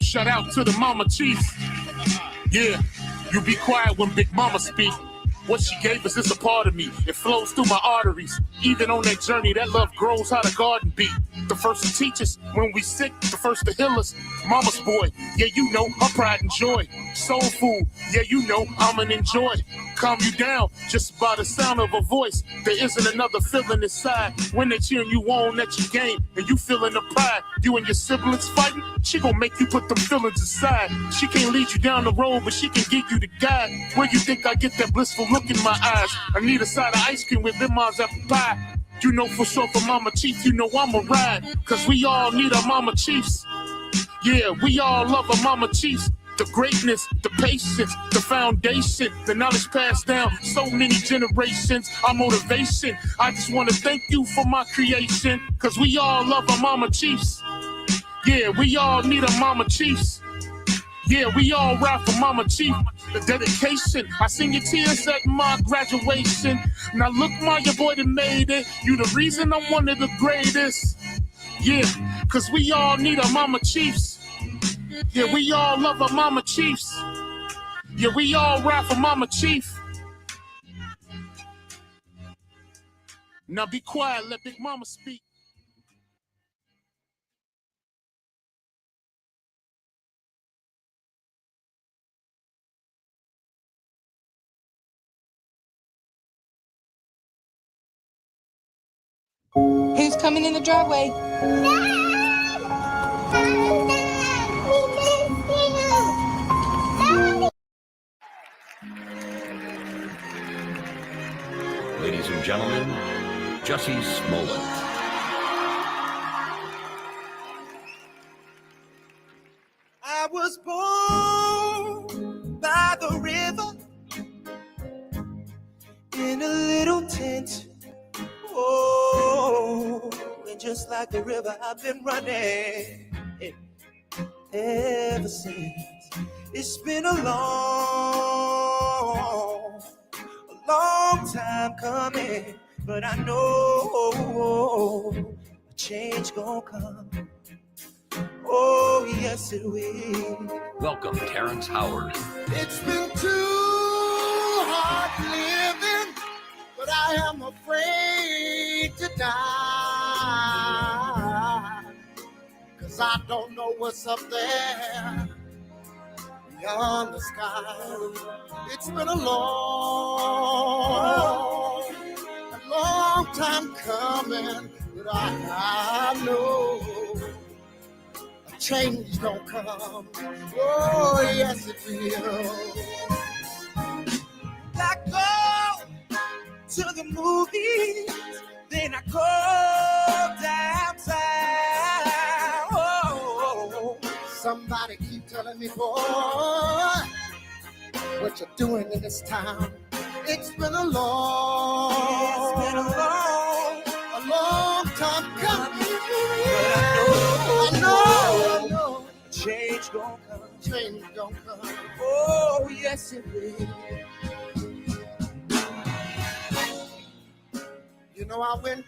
Shout out to the mama chiefs. Yeah, you be quiet when Big Mama speak. What she gave us is a part of me. It flows through my arteries. Even on that journey, that love grows how the garden be. The first to teach us when we sick, the first to heal us. Mama's boy, yeah, you know, her pride and joy. Soul food, yeah, you know, I'm an enjoy. Calm you down just by the sound of a voice. There isn't another feeling inside when they cheering you on at your game and you feeling the pride. You and your siblings fighting, she gon' make you put them feelings aside. She can't lead you down the road, but she can give you the guide. Where you think I get that blissful look in my eyes? I need a side of ice cream with them mom's apple pie. You know for sure for Mama Chief, you know I'ma ride. Cause we all need our Mama Chiefs. Yeah, we all love our Mama Chiefs. The greatness, the patience, the foundation, the knowledge passed down so many generations, our motivation. I just want to thank you for my creation, cause we all love our Mama Chiefs. Yeah, we all need our Mama Chiefs. Yeah, we all ride for Mama Chief. The dedication, I seen your tears at my graduation. Now look, your boy that made it. You the reason I'm one of the greatest. Yeah, cause we all need our Mama Chiefs. Yeah, we all love our Mama Chiefs. Yeah, we all ride for Mama Chief. Now be quiet, let Big Mama speak. Who's coming in the driveway? Ladies and gentlemen, Jussie Smollett. I was born by the river in a little tent. Oh, and just like the river, I've been running ever since. It's been a long time coming, but I know a change gonna come. Oh, yes, it will. Welcome, Terrence Howard. It's been too hard living, but I am afraid to die, 'cause I don't know what's up there beyond the sky. It's been a long time coming, but I know a change don't come. Oh, yes, it will. I go to the movies, then I go downtown. Oh, somebody keep telling me, boy, what you're doing in this town. It's been a long time coming. I know, change gon' come. Change gon' come. Oh, yes, it will. You know, I went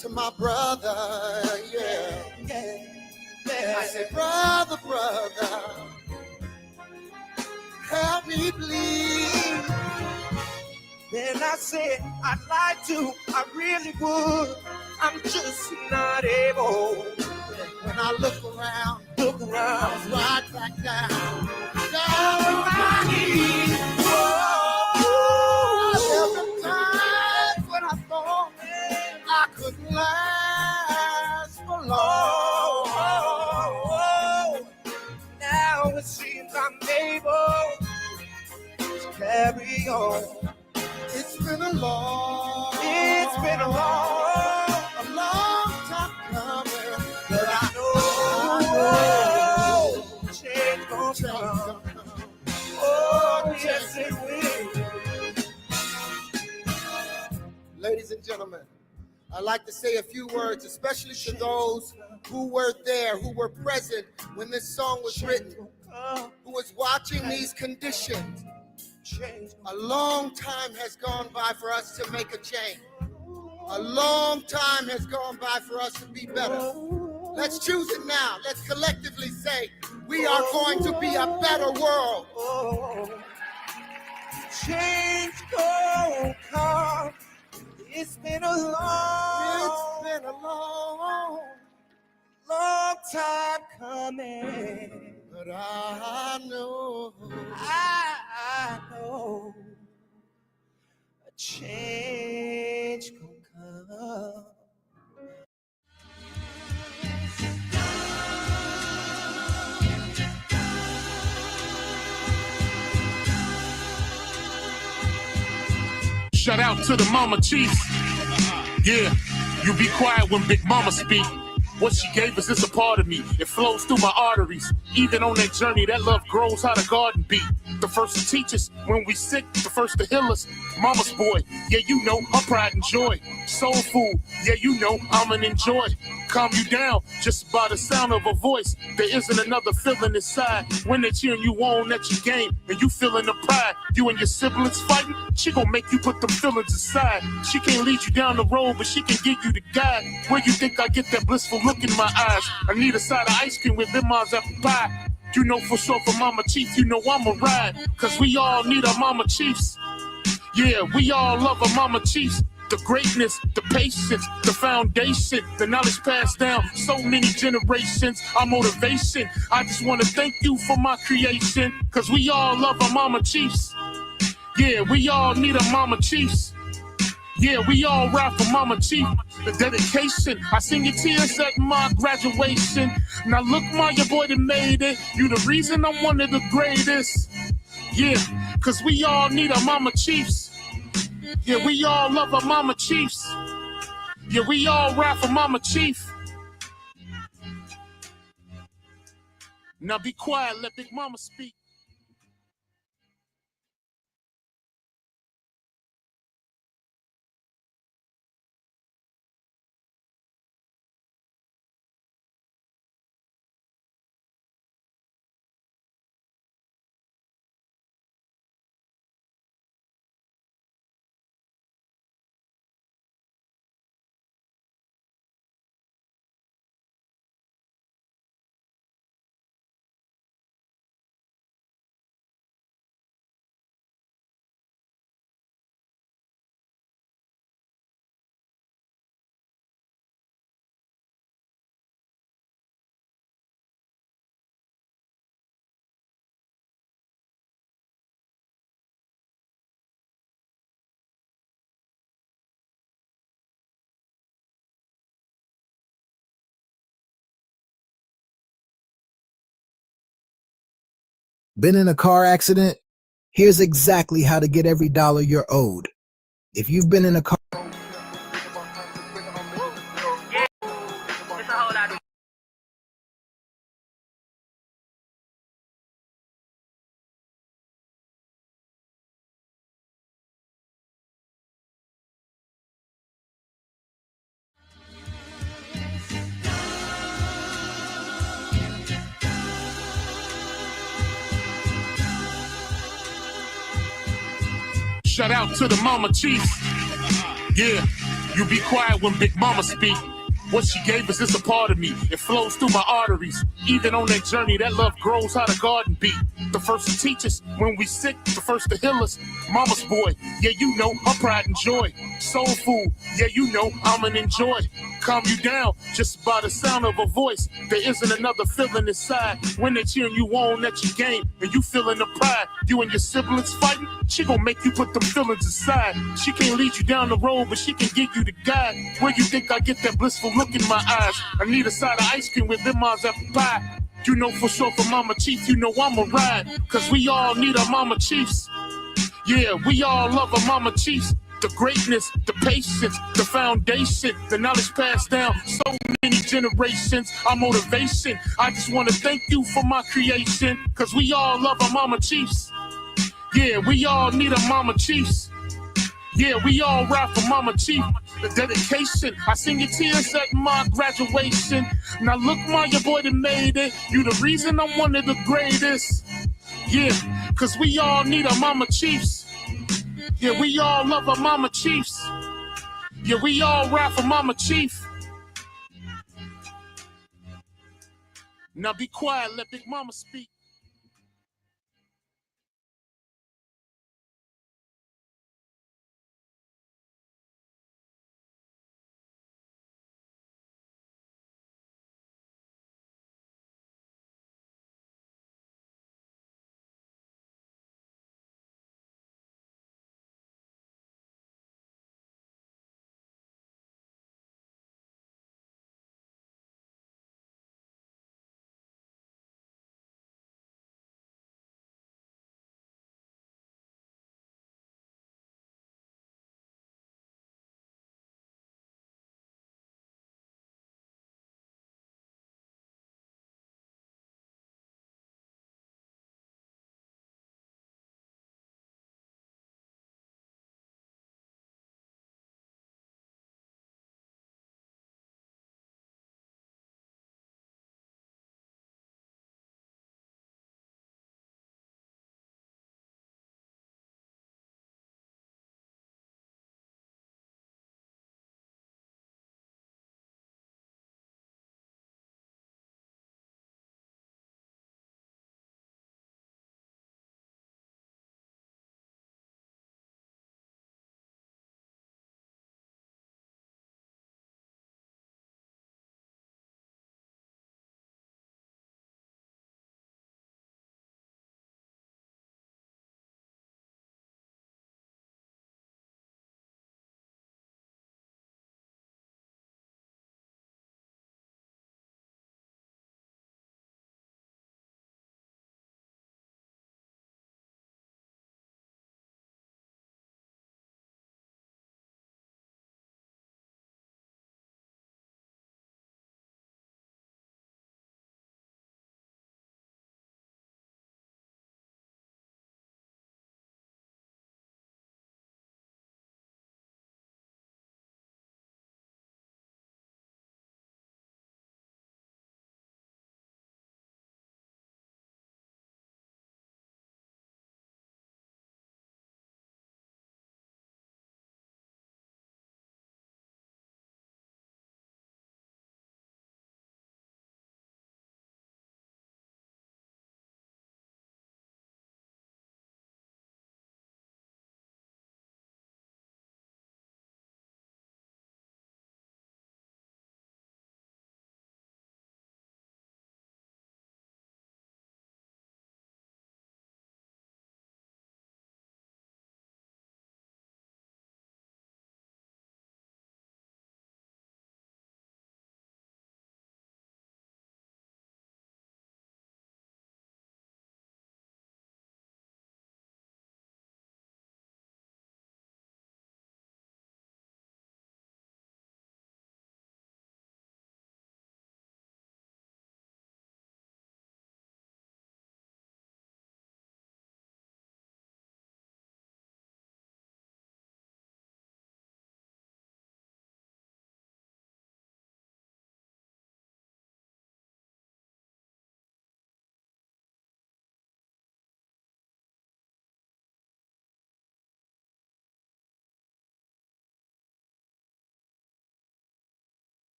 to my brother, yeah. I said, brother, help me please. Then I said, I'd like to, I really would. I'm just not able. When I look around, I was right back down on my knees. When I thought I couldn't last for long. Now it seems I'm able to carry on. It's been a long time coming, but I know change gon' come. Oh, yes it will. Ladies and gentlemen, I'd like to say a few words, especially to those who were there, who were present when this song was written, who was watching these conditions. A long time has gone by for us to make a change. A long time has gone by for us to be better. Let's choose it now. Let's collectively say, we are going to be a better world. Change gon' come. It's been a long time coming. But I know a change gon' come. Shout out to the mama chiefs. Yeah, you be quiet when Big Mama speak. What she gave us is a part of me. It flows through my arteries. Even on that journey, that love grows how the garden be. The first to teach us when we sick, the first to heal us. Mama's boy, yeah, you know, her pride and joy. Soul food, yeah, you know, I'm an enjoy. Calm you down just by the sound of her voice. There isn't another feeling inside when they cheering you on at your game and you feeling the pride. You and your siblings fighting, she gon' make you put them feelings aside. She can't lead you down the road, but she can give you the guide. Where you think I get that blissful look in my eyes? I need a side of ice cream with lemons apple pie. You know for sure for Mama Chief, you know I'ma ride. Cause we all need our Mama Chiefs. Yeah, we all love our Mama Chiefs. The greatness, the patience, the foundation, the knowledge passed down so many generations, our motivation. I just want to thank you for my creation, cause we all love our Mama Chiefs. Yeah, we all need our Mama Chiefs. Yeah, we all ride for Mama Chief. The dedication, I seen your tears at my graduation. Now look, my your boy that made it. You the reason I'm one of the greatest. Yeah, cause we all need our Mama Chiefs. Yeah, we all love our Mama Chiefs. Yeah, we all ride for Mama Chief. Now be quiet, let Big Mama speak. Been in a car accident? Here's exactly how to get every dollar you're owed. If you've been in a car... Shout out to the Mama Chiefs. Yeah, you be quiet when Big Mama speak. What she gave us is a part of me. It flows through my arteries. Even on that journey, that love grows how the garden be. The first to teach us when we sick, the first to heal us. Mama's boy, yeah, you know, her pride and joy. Soul food, yeah, you know, I'm an enjoy. Calm you down just by the sound of her voice. There isn't another feeling inside when they cheering you on at your game and you feeling the pride. You and your siblings fighting, she gon' make you put them feelings aside. She can't lead you down the road, but she can give you the guide. Where you think I get that blissful look in my eyes? I need a side of ice cream with lemons apple pie. You know for sure for Mama Chief, you know I'ma ride. Cause we all need our Mama Chiefs. Yeah, we all love our Mama Chiefs. The greatness, the patience, the foundation, the knowledge passed down so many generations, our motivation. I just want to thank you for my creation, cause we all love our Mama Chiefs. Yeah, we all need our Mama Chiefs. Yeah, we all ride for Mama Chief. The dedication, I seen your tears at my graduation. Now look, my your boy that made it. You the reason I'm one of the greatest. Yeah, cause we all need our Mama Chiefs. Yeah, we all love our Mama Chiefs. Yeah, we all ride for Mama Chief. Now be quiet, let Big Mama speak.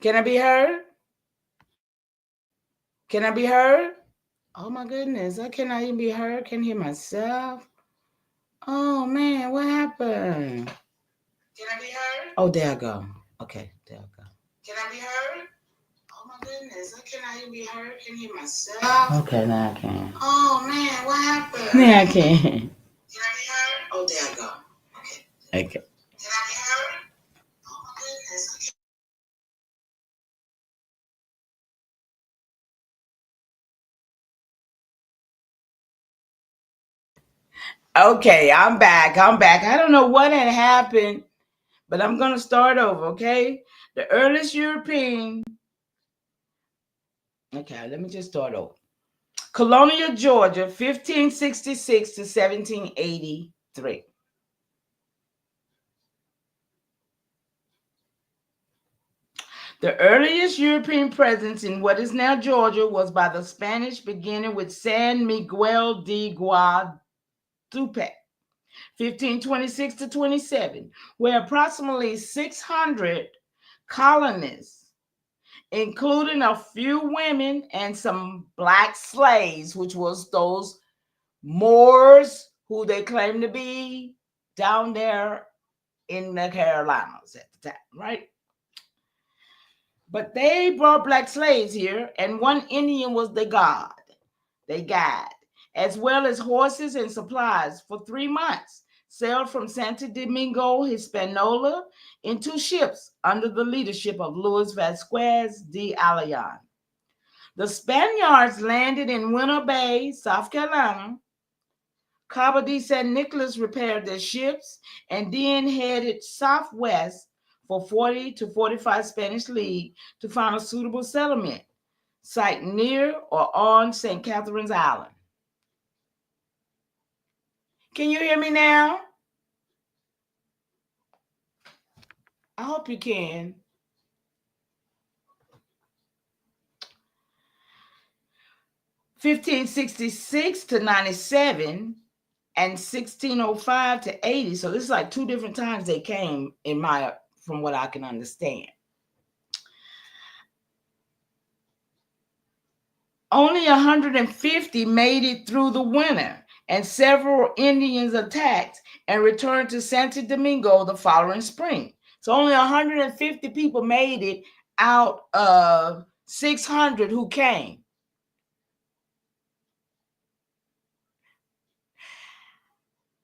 Can I be heard? Can I be heard? Oh my goodness, I cannot even be heard. Can't hear myself. Oh man, what happened? Can I be heard? Oh, there I go. Okay, there I go. Can I be heard? Oh my goodness, I cannot even be heard. Can hear myself. Okay, now I can. Oh man, what happened? Now I can. Can I be heard? Oh, there I go. Okay. Okay. Can I be heard? Oh my goodness. Okay, I'm back. I don't know what had happened, but I'm going to start over, okay? The earliest European. Okay, let me just start over. Colonial Georgia, 1566 to 1783. The earliest European presence in what is now Georgia was by the Spanish, beginning with San Miguel de Guadalupe, 1526 to 27, where approximately 600 colonists, including a few women and some black slaves, which was those Moors who they claim to be down there in the Carolinas at the time, right? But they brought black slaves here, and one Indian was the guide, as well as horses and supplies for 3 months, sailed from Santo Domingo, Hispaniola, in 2 ships under the leadership of Luis Vasquez de Ayala. The Spaniards landed in Winter Bay, South Carolina. Cabo de San Nicolas repaired their ships and then headed southwest for 40 to 45 Spanish League to find a suitable settlement site near or on St. Catherine's Island. Can you hear me now? I hope you can. (1566 to 97) and 1605 to 80. So this is like 2 different times they came from what I can understand. Only 150 made it through the winter, and several Indians attacked and returned to Santo Domingo the following spring. So only 150 people made it out of 600 who came.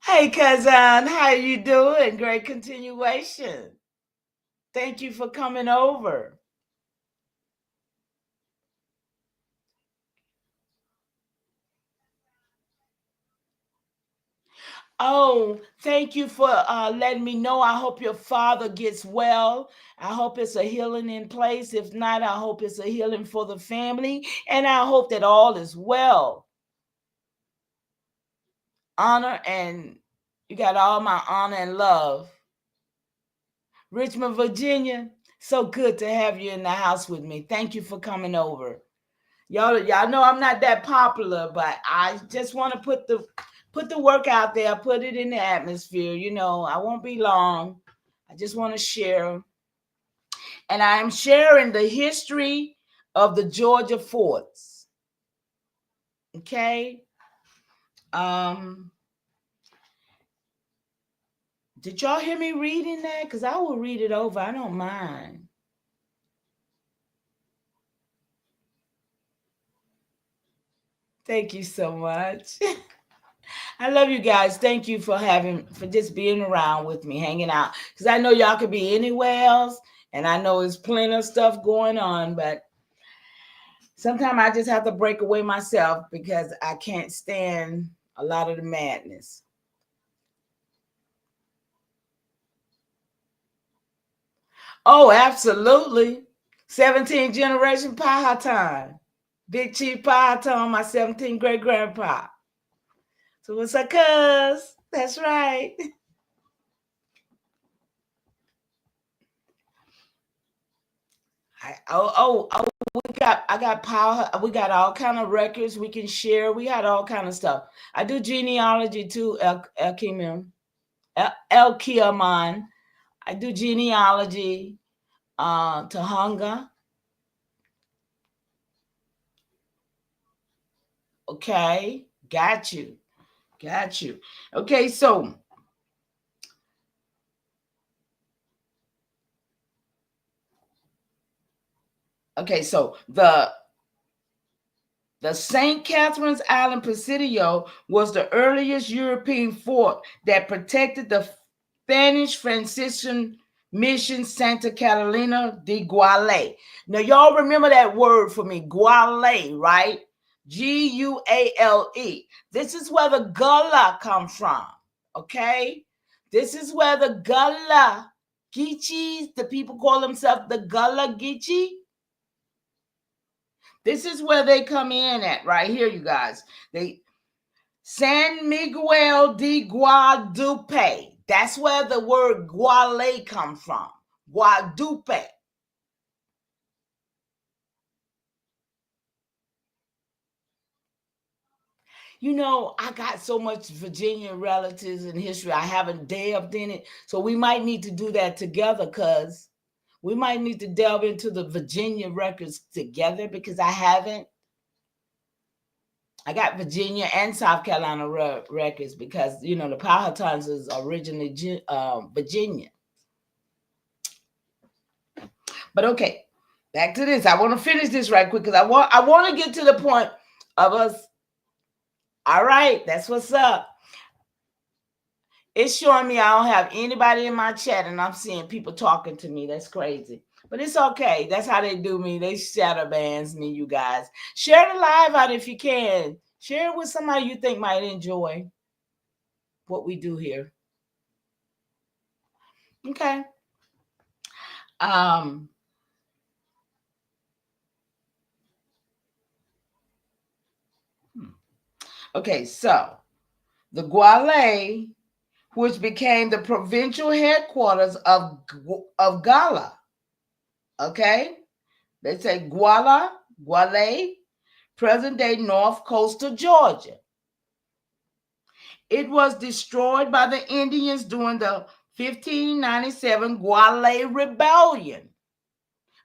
Hey, cousin, how you doing? Great continuation. Thank you for coming over. Oh, thank you for letting me know. I hope your father gets well. I hope it's a healing in place. If not, I hope it's a healing for the family. And I hope that all is well. Honor, and you got all my honor and love. Richmond, Virginia, so good to have you in the house with me. Thank you for coming over. Y'all know I'm not that popular, but I just want to put the work out there, put it in the atmosphere. You know, I won't be long. I just want to share. And I am sharing the history of the Georgia forts. Okay. Did y'all hear me reading that? Because I will read it over. I don't mind. Thank you so much. I love you guys. Thank you for just being around with me, hanging out. Because I know y'all could be anywhere else, and I know there's plenty of stuff going on, but sometimes I just have to break away myself because I can't stand a lot of the madness. Oh, absolutely. 17th generation Powhatan. Big Chief Powhatan, my 17th great grandpa. So what's up, cuz? That's right. I got power. We got all kind of records we can share. We got all kind of stuff. I do genealogy too, El Kiaman. I do genealogy. Tahunga. Okay, got you. Okay, so the St. Catherine's Island Presidio was the earliest European fort that protected the Spanish Franciscan mission Santa Catalina de Guale. Now, y'all remember that word for me, Guale, right? Guale. This is where the Gullah come from, okay? This is where the Gullah Geechees, the people call themselves the Gullah Geechee. This is where they come in at right here, you guys. They San Miguel de Guadalupe. That's where the word Guale comes from. Guadalupe. You know, I got so much Virginia relatives in history. I haven't delved in it. So we might need to do that together, because we might need to delve into the Virginia records together, because I haven't. I got Virginia and South Carolina records, because, you know, the Powhatans is originally Virginia. But okay, back to this. I want to finish this right quick, because I want to get to the point of us. All right, that's what's up. It's showing me I don't have anybody in my chat, and I'm seeing people talking to me. That's crazy. But it's okay. That's how they do me. They shadow bans me, you guys. Share the live out if you can. Share it with somebody you think might enjoy what we do here. Okay. Okay, so the Guale, which became the provincial headquarters of Gala. Okay? They say Guale, present-day North Coastal Georgia. It was destroyed by the Indians during the 1597 Guale Rebellion.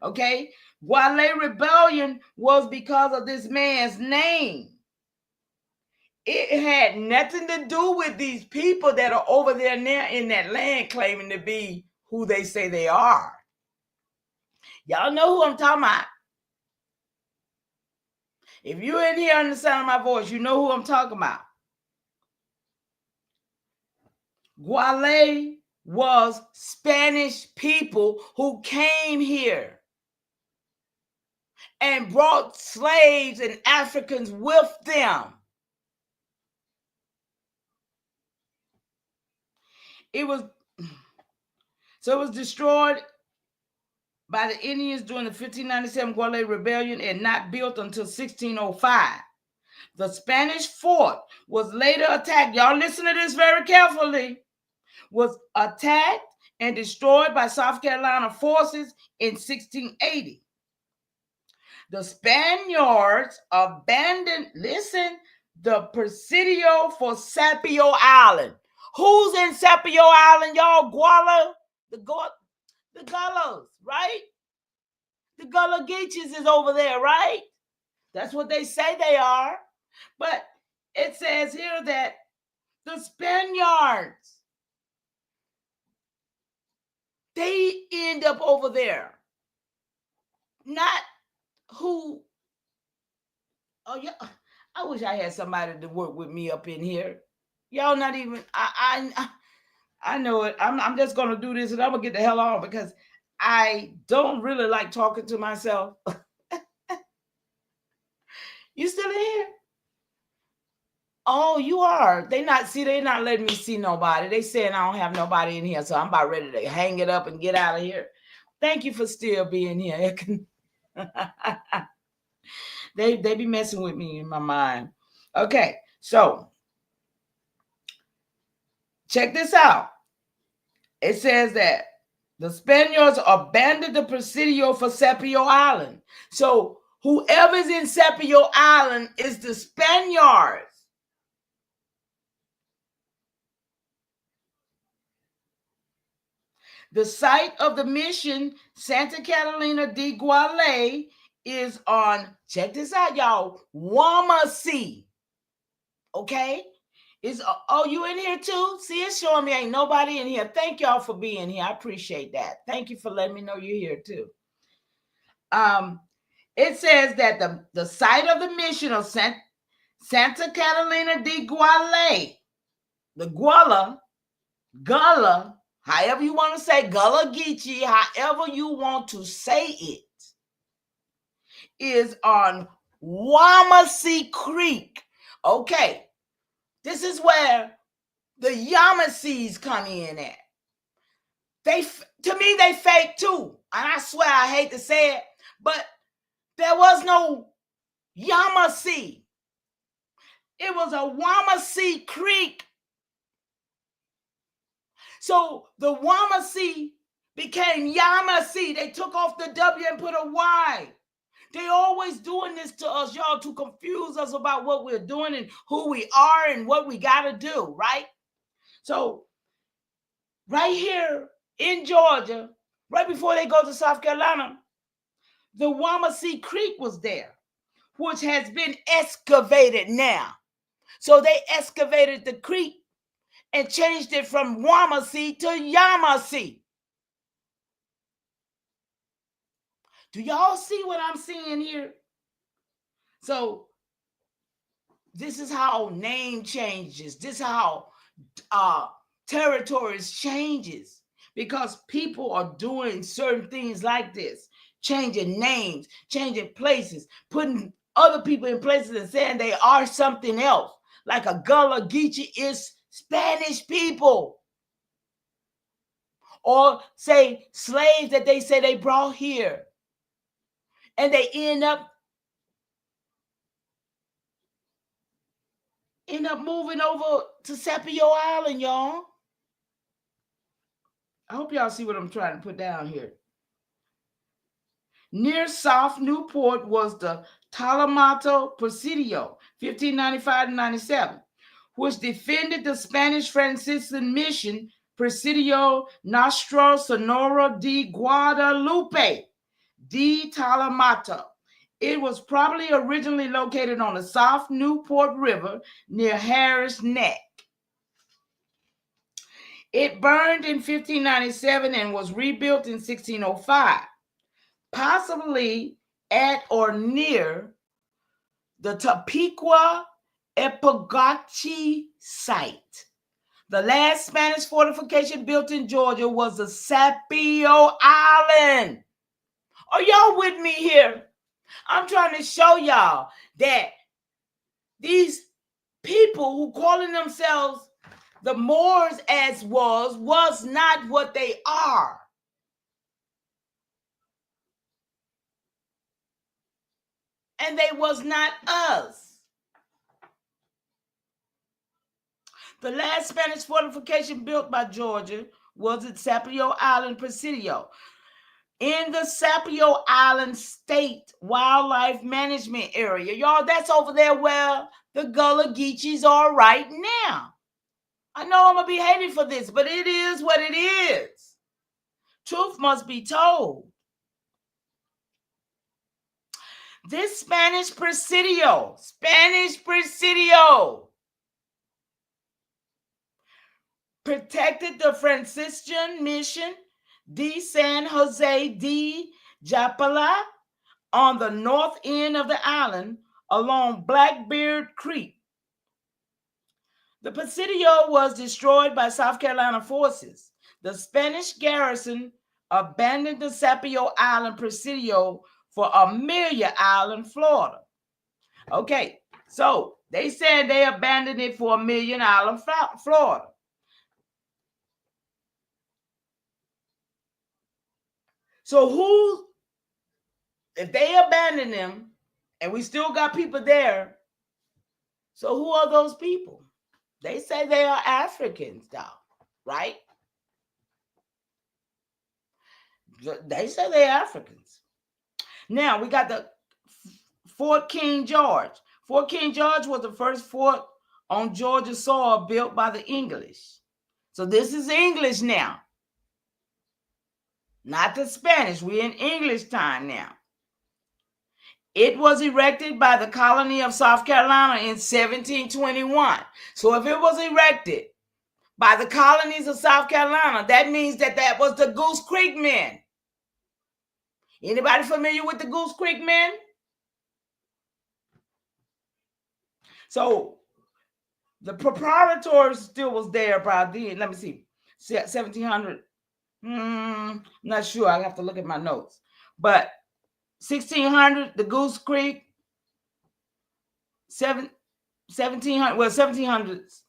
Okay? Guale Rebellion was because of this man's name. It had nothing to do with these people that are over there now in that land claiming to be who they say they are. Y'all know who I'm talking about. If you're in here on the sound of my voice, you know who I'm talking about. Guale was Spanish people who came here and brought slaves and Africans with them. It was destroyed by the Indians during the 1597 Guale Rebellion and not built until 1605. The Spanish fort was later attacked. Y'all listen to this very carefully. Was attacked and destroyed by South Carolina forces in 1680. The Spaniards abandoned, the Presidio for Sapio Island. Who's in Sapio Island, y'all? Guala? The Gullas, right? The Gullah Geechees is over there, right? That's what they say they are. But it says here that the Spaniards, they end up over there. Not who. Oh, yeah. I wish I had somebody to work with me up in here. Y'all not even. I know it. I'm just gonna do this, and I'm gonna get the hell on, because I don't really like talking to myself. You still in here? Oh, you are. They're not letting me see nobody. They saying I don't have nobody in here, so I'm about ready to hang it up and get out of here. Thank you for still being here. They be messing with me in my mind. Okay, so check this out. It says that the Spaniards abandoned the Presidio for Sapio Island. So whoever's in Sapio Island is the Spaniards. The site of the mission, Santa Catalina de Guale, is on, check this out, y'all, Wamasee. Okay? Oh, you in here too? See, it's showing me ain't nobody in here. Thank y'all for being here. I appreciate that. Thank you for letting me know you're here too. It says that the site of the mission of Santa Catalina de Guale, the Gullah, however you want to say, Gullah Geechee, however you want to say it, is on Wamasee Creek. Okay, this is where the Yamasees come in at. To me, they fake too. And I swear, I hate to say it, but there was no Yamasee. It was a Wamasee Creek. So the Wamasee became Yamasee. They took off the W and put a Y. They always doing this to us, y'all, to confuse us about what we're doing and who we are and what we got to do, right? So right here in Georgia, right before they go to South Carolina, the Wamasee Creek was there, which has been excavated now. So they excavated the creek and changed it from Wamasee to Yamasee. Do y'all see what I'm seeing here? So this is how name changes. This is how territories changes, because people are doing certain things like this, changing names, changing places, putting other people in places and saying they are something else. Like a Gullah Geechee is Spanish people. Or say slaves that they say they brought here. And they end up moving over to Sapio Island, y'all. I hope y'all see what I'm trying to put down here. Near South Newport was the Talamato Presidio, 1595-97, which defended the Spanish Franciscan mission, Presidio Nuestra Senora de Guadalupe de Talamato. It was probably originally located on the South Newport River near Harris Neck. It burned in 1597 and was rebuilt in 1605, possibly at or near the Topeka Epagachi site. The last Spanish fortification built in Georgia was the Sapio Island. Are y'all with me here? I'm trying to show y'all that these people who calling themselves the Moors as was not what they are. And they was not us. The last Spanish fortification built by Georgia was at Sapio Island Presidio, in the Sapio Island State Wildlife Management Area. Y'all, that's over there where the Gullah Geechees are right now. I know I'm going to be hated for this, but it is what it is. Truth must be told. This Spanish Presidio, protected the Franciscan mission de San Jose de Japala on the north end of the island along Blackbeard Creek. The Presidio was destroyed by South Carolina forces. The Spanish garrison abandoned the Sapio Island Presidio for Amelia Island, Florida. Okay, so they said they abandoned it for Amelia Island, Florida. So if they abandoned them and we still got people there, so who are those people? They say they are Africans, though, right? They say they're Africans. Now, we got the Fort King George. Fort King George was the first fort on Georgia soil built by the English. So this is English now. not the Spanish. We're in English time now. It was erected by the colony of South Carolina in 1721. So if it was erected by the colonies of South Carolina, that means that was the Goose Creek men. Anybody familiar with the Goose Creek men? So the proprietors still was there by then. Let me see, 1700. Not sure. I have to look at my notes. But 1600, the Goose Creek. 1700. Well, 1700s.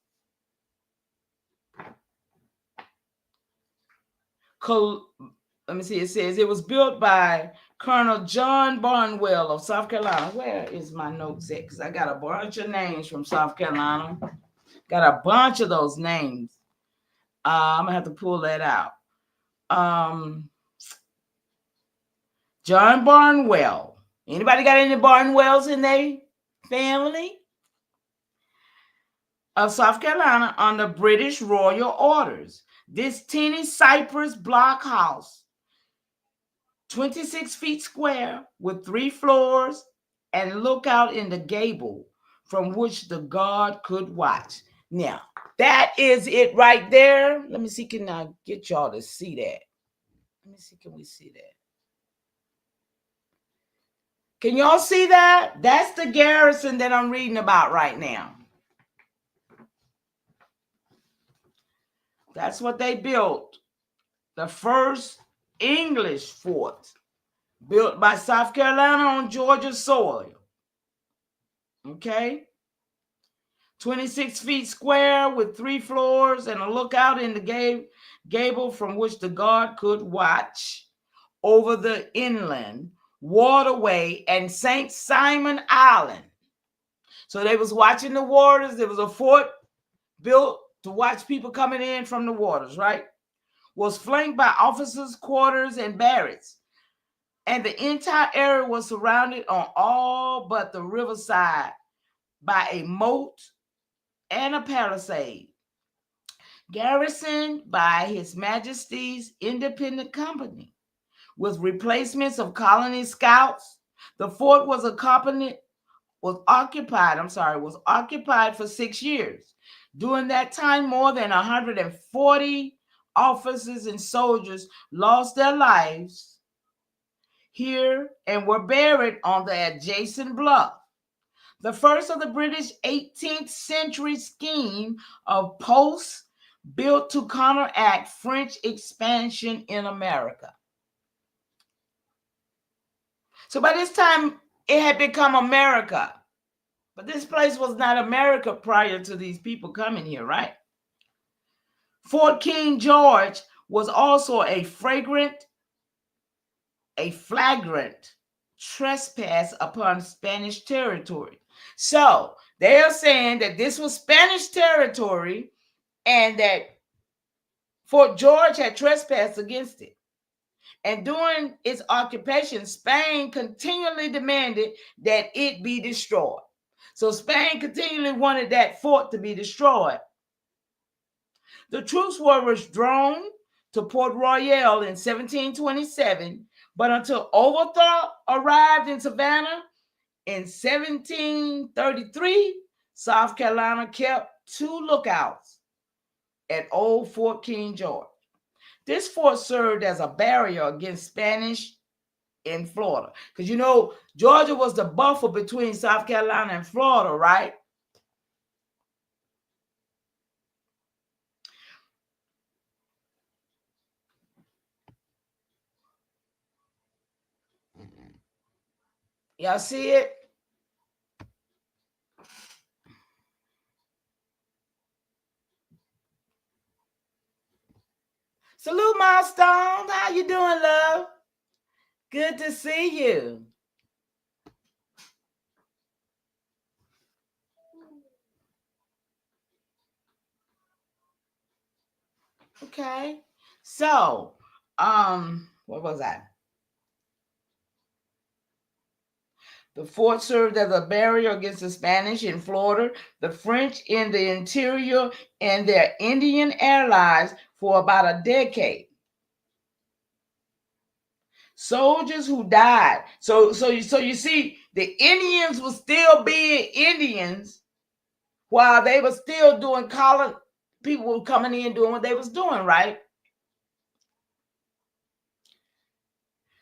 Let me see. It says it was built by Colonel John Barnwell of South Carolina. Where is my notes at? Because I got a bunch of names from South Carolina. Got a bunch of those names. I'm gonna have to pull that out. John Barnwell. Anybody got any Barnwells in their family? Of South Carolina under British royal orders. This teeny cypress block house, 26 feet square with 3 floors and lookout in the gable from which the guard could watch. Now, that is it right there. Let me see, can I get y'all to see that? Let me see, can we see that? Can y'all see that? That's the garrison that I'm reading about right now. That's what they built. The first English fort built by South Carolina on Georgia soil. Okay? 26 feet square with 3 floors and a lookout in the gable from which the guard could watch over the inland waterway and St. Simon Island. So they was watching the waters. There was a fort built to watch people coming in from the waters, right? Was flanked by officers' quarters and barracks. And the entire area was surrounded on all but the riverside by a moat and a palisade. Garrisoned by His Majesty's Independent Company with replacements of colony scouts, the fort was occupied for 6 years. During that time, more than 140 officers and soldiers lost their lives here and were buried on the adjacent bluff. The first of the British 18th century scheme of posts built to counteract French expansion in America. So by this time, it had become America. But this place was not America prior to these people coming here, right? Fort King George was also a flagrant trespass upon Spanish territory. So they are saying that this was Spanish territory and that Fort George had trespassed against it. And during its occupation, Spain continually demanded that it be destroyed. So Spain continually wanted that fort to be destroyed. The troops were withdrawn to Port Royal in 1727, but until Overthrow arrived in Savannah in 1733, South Carolina kept 2 lookouts at Old Fort King George. This fort served as a barrier against Spanish in Florida. Because you know, Georgia was the buffer between South Carolina and Florida, right? Y'all see it? Salute, Milestone. How you doing, love? Good to see you. Okay. So, what was that? The fort served as a barrier against the Spanish in Florida, the French in the interior, and their Indian allies for about a decade. Soldiers who died. So you see, the Indians were still being Indians while they were still doing people were coming in doing what they was doing, right?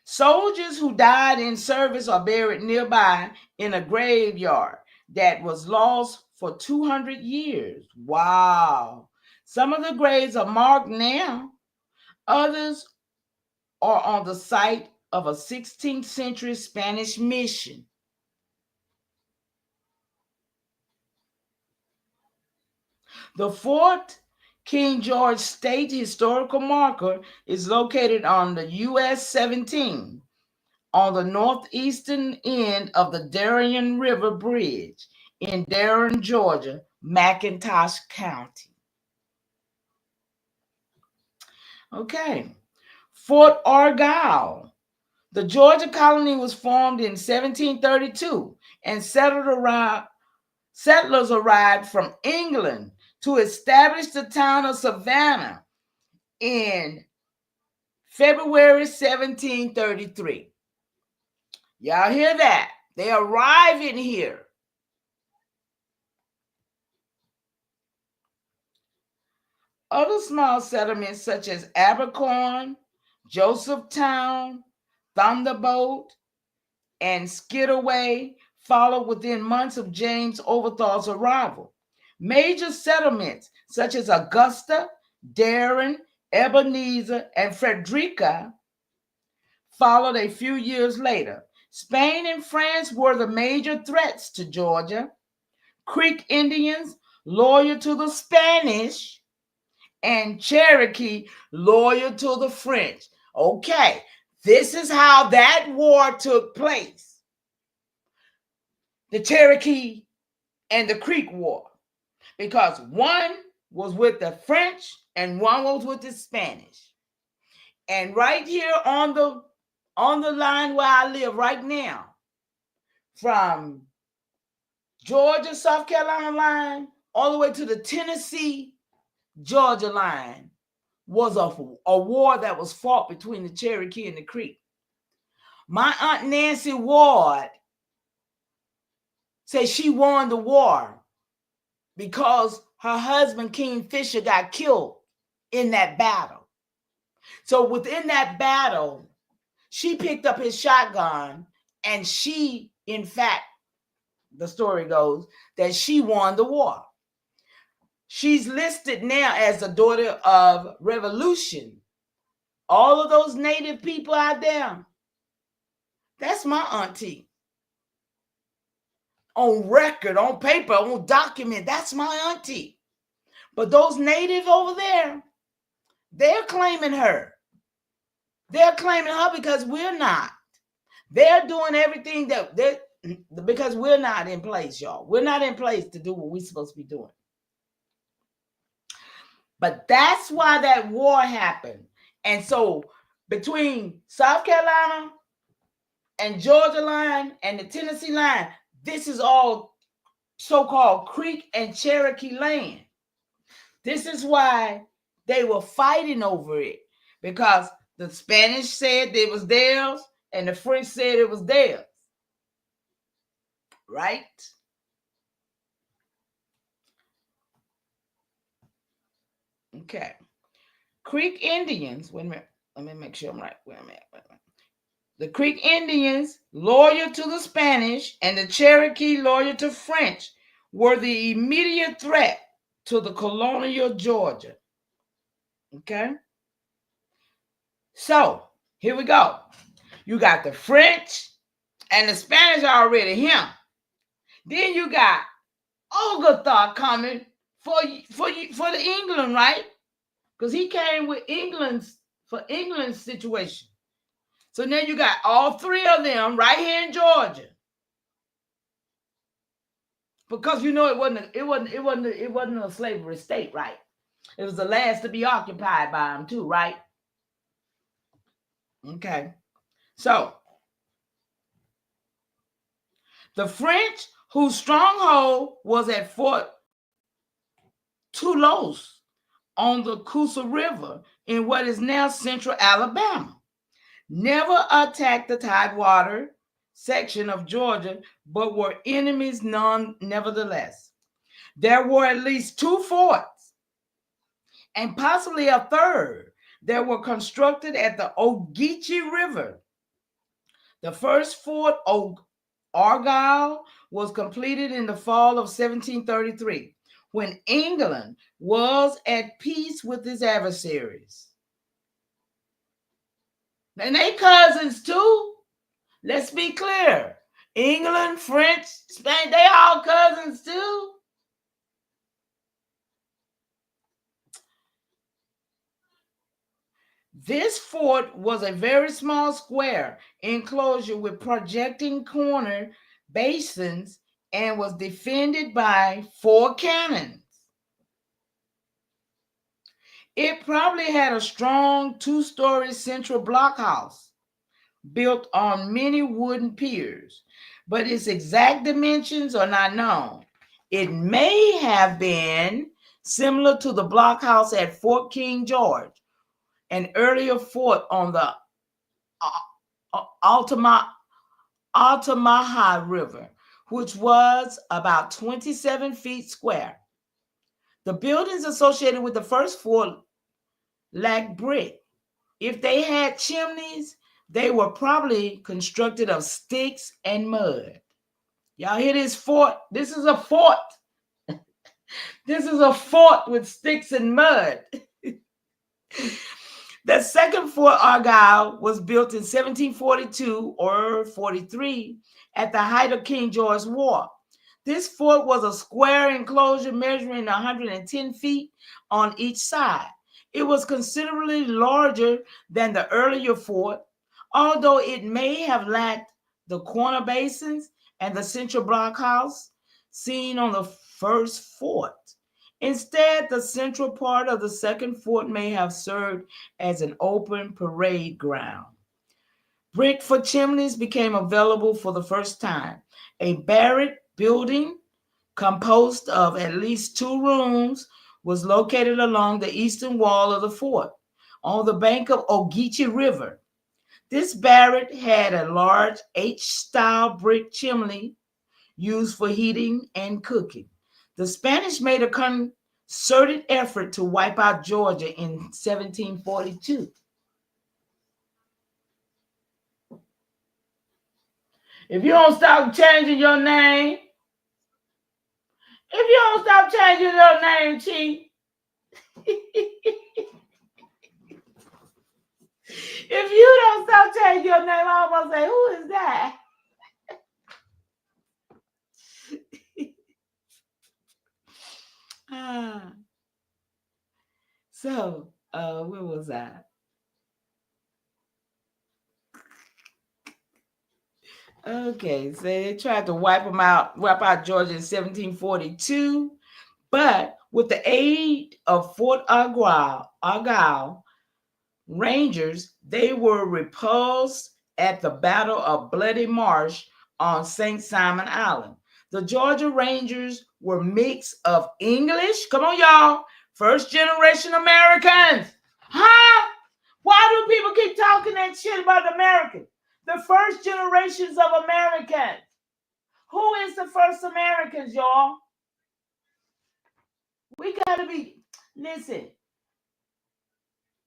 Soldiers who died in service are buried nearby in a graveyard that was lost for 200 years. Wow. Some of the graves are marked now. Others are on the site of a 16th century Spanish mission. The Fort King George State Historical Marker is located on the US 17 on the northeastern end of the Darien River Bridge in Darien, Georgia, McIntosh County. Okay. Fort Argyle. The Georgia colony was formed in 1732 and settlers arrived from England to establish the town of Savannah in February 1733. Y'all hear that? They arrive in here. Other small settlements such as Abercorn, Josephtown, Thunderbolt, and Skidaway followed within months of James Overthaw's arrival. Major settlements such as Augusta, Darien, Ebenezer, and Frederica followed a few years later. Spain and France were the major threats to Georgia. Creek Indians, loyal to the Spanish, and Cherokee, loyal to the French. Okay, this is how that war took place. The Cherokee and the Creek War, because one was with the French and one was with the Spanish. And right here on the line where I live right now, from Georgia, South Carolina line, all the way to the Tennessee, Georgia line, was a war that was fought between the Cherokee and the Creek. My Aunt Nancy Ward said she won the war because her husband, King Fisher, got killed in that battle. So within that battle, she picked up his shotgun and she, in fact, the story goes that she won the war. She's listed now as the daughter of revolution. All of those native people out there, that's my auntie. On record, on paper, on document, that's my auntie. But those natives over there, they're claiming her. They're claiming her because we're not. They're doing everything because we're not in place, y'all. We're not in place to do what we're supposed to be doing. But that's why that war happened. And so between South Carolina and Georgia line and the Tennessee line, this is all so-called Creek and Cherokee land. This is why they were fighting over it, because the Spanish said it was theirs and the French said it was theirs. Right? Okay. Creek Indians, wait a minute. Let me make sure I'm right. Wait a minute. The Creek Indians, loyal to the Spanish, and the Cherokee, loyal to French, were the immediate threat to the colonial Georgia. Okay? So, here we go. You got the French and the Spanish are already here. Then you got Oglethorpe coming for the England, right? Because he came with England's situation. So now you got all three of them right here in Georgia. Because you know it wasn't a slavery state, right? It was the last to be occupied by them too, right? Okay. So the French, whose stronghold was at Fort Toulouse on the Coosa River in what is now central Alabama. never attacked the Tidewater section of Georgia, but were enemies nevertheless. There were at least 2 forts and possibly a third that were constructed at the Ogeechee River. The first fort, Argyle, was completed in the fall of 1733 when England was at peace with its adversaries. And they cousins too. Let's be clear. England, French, Spain, they all cousins too. This fort was a very small square enclosure with projecting corner basins and was defended by 4 cannons. It probably had a strong 2-story central blockhouse built on many wooden piers, but its exact dimensions are not known. It may have been similar to the blockhouse at Fort King George, an earlier fort on the Altamaha River, which was about 27 feet square. The buildings associated with the first fort lacked brick. If they had chimneys, they were probably constructed of sticks and mud. Y'all hear this fort? This is a fort. This is a fort with sticks and mud. The second Fort Argyle was built in 1742 or 43 at the height of King George's War. This fort was a square enclosure measuring 110 feet on each side. It was considerably larger than the earlier fort, although it may have lacked the corner basins and the central blockhouse seen on the first fort. Instead, the central part of the second fort may have served as an open parade ground. Brick for chimneys became available for the first time. A barrack building composed of at least 2 rooms was located along the eastern wall of the fort on the bank of Ogeechee River. This barrack had a large H-style brick chimney used for heating and cooking. The Spanish made a concerted effort to wipe out Georgia in 1742. If you don't stop changing your name, Chief, if you don't stop changing your name, I'm going to say, who is that? Where was I? Okay, so they tried to wipe out Georgia in 1742, but with the aid of Fort Argyle Rangers, they were repulsed at the Battle of Bloody Marsh on St. Simon Island. The Georgia Rangers were mix of English, come on y'all, first-generation Americans. Huh? Why do people keep talking that shit about Americans? The first generations of Americans. Who is the first Americans, y'all? We gotta be, listen,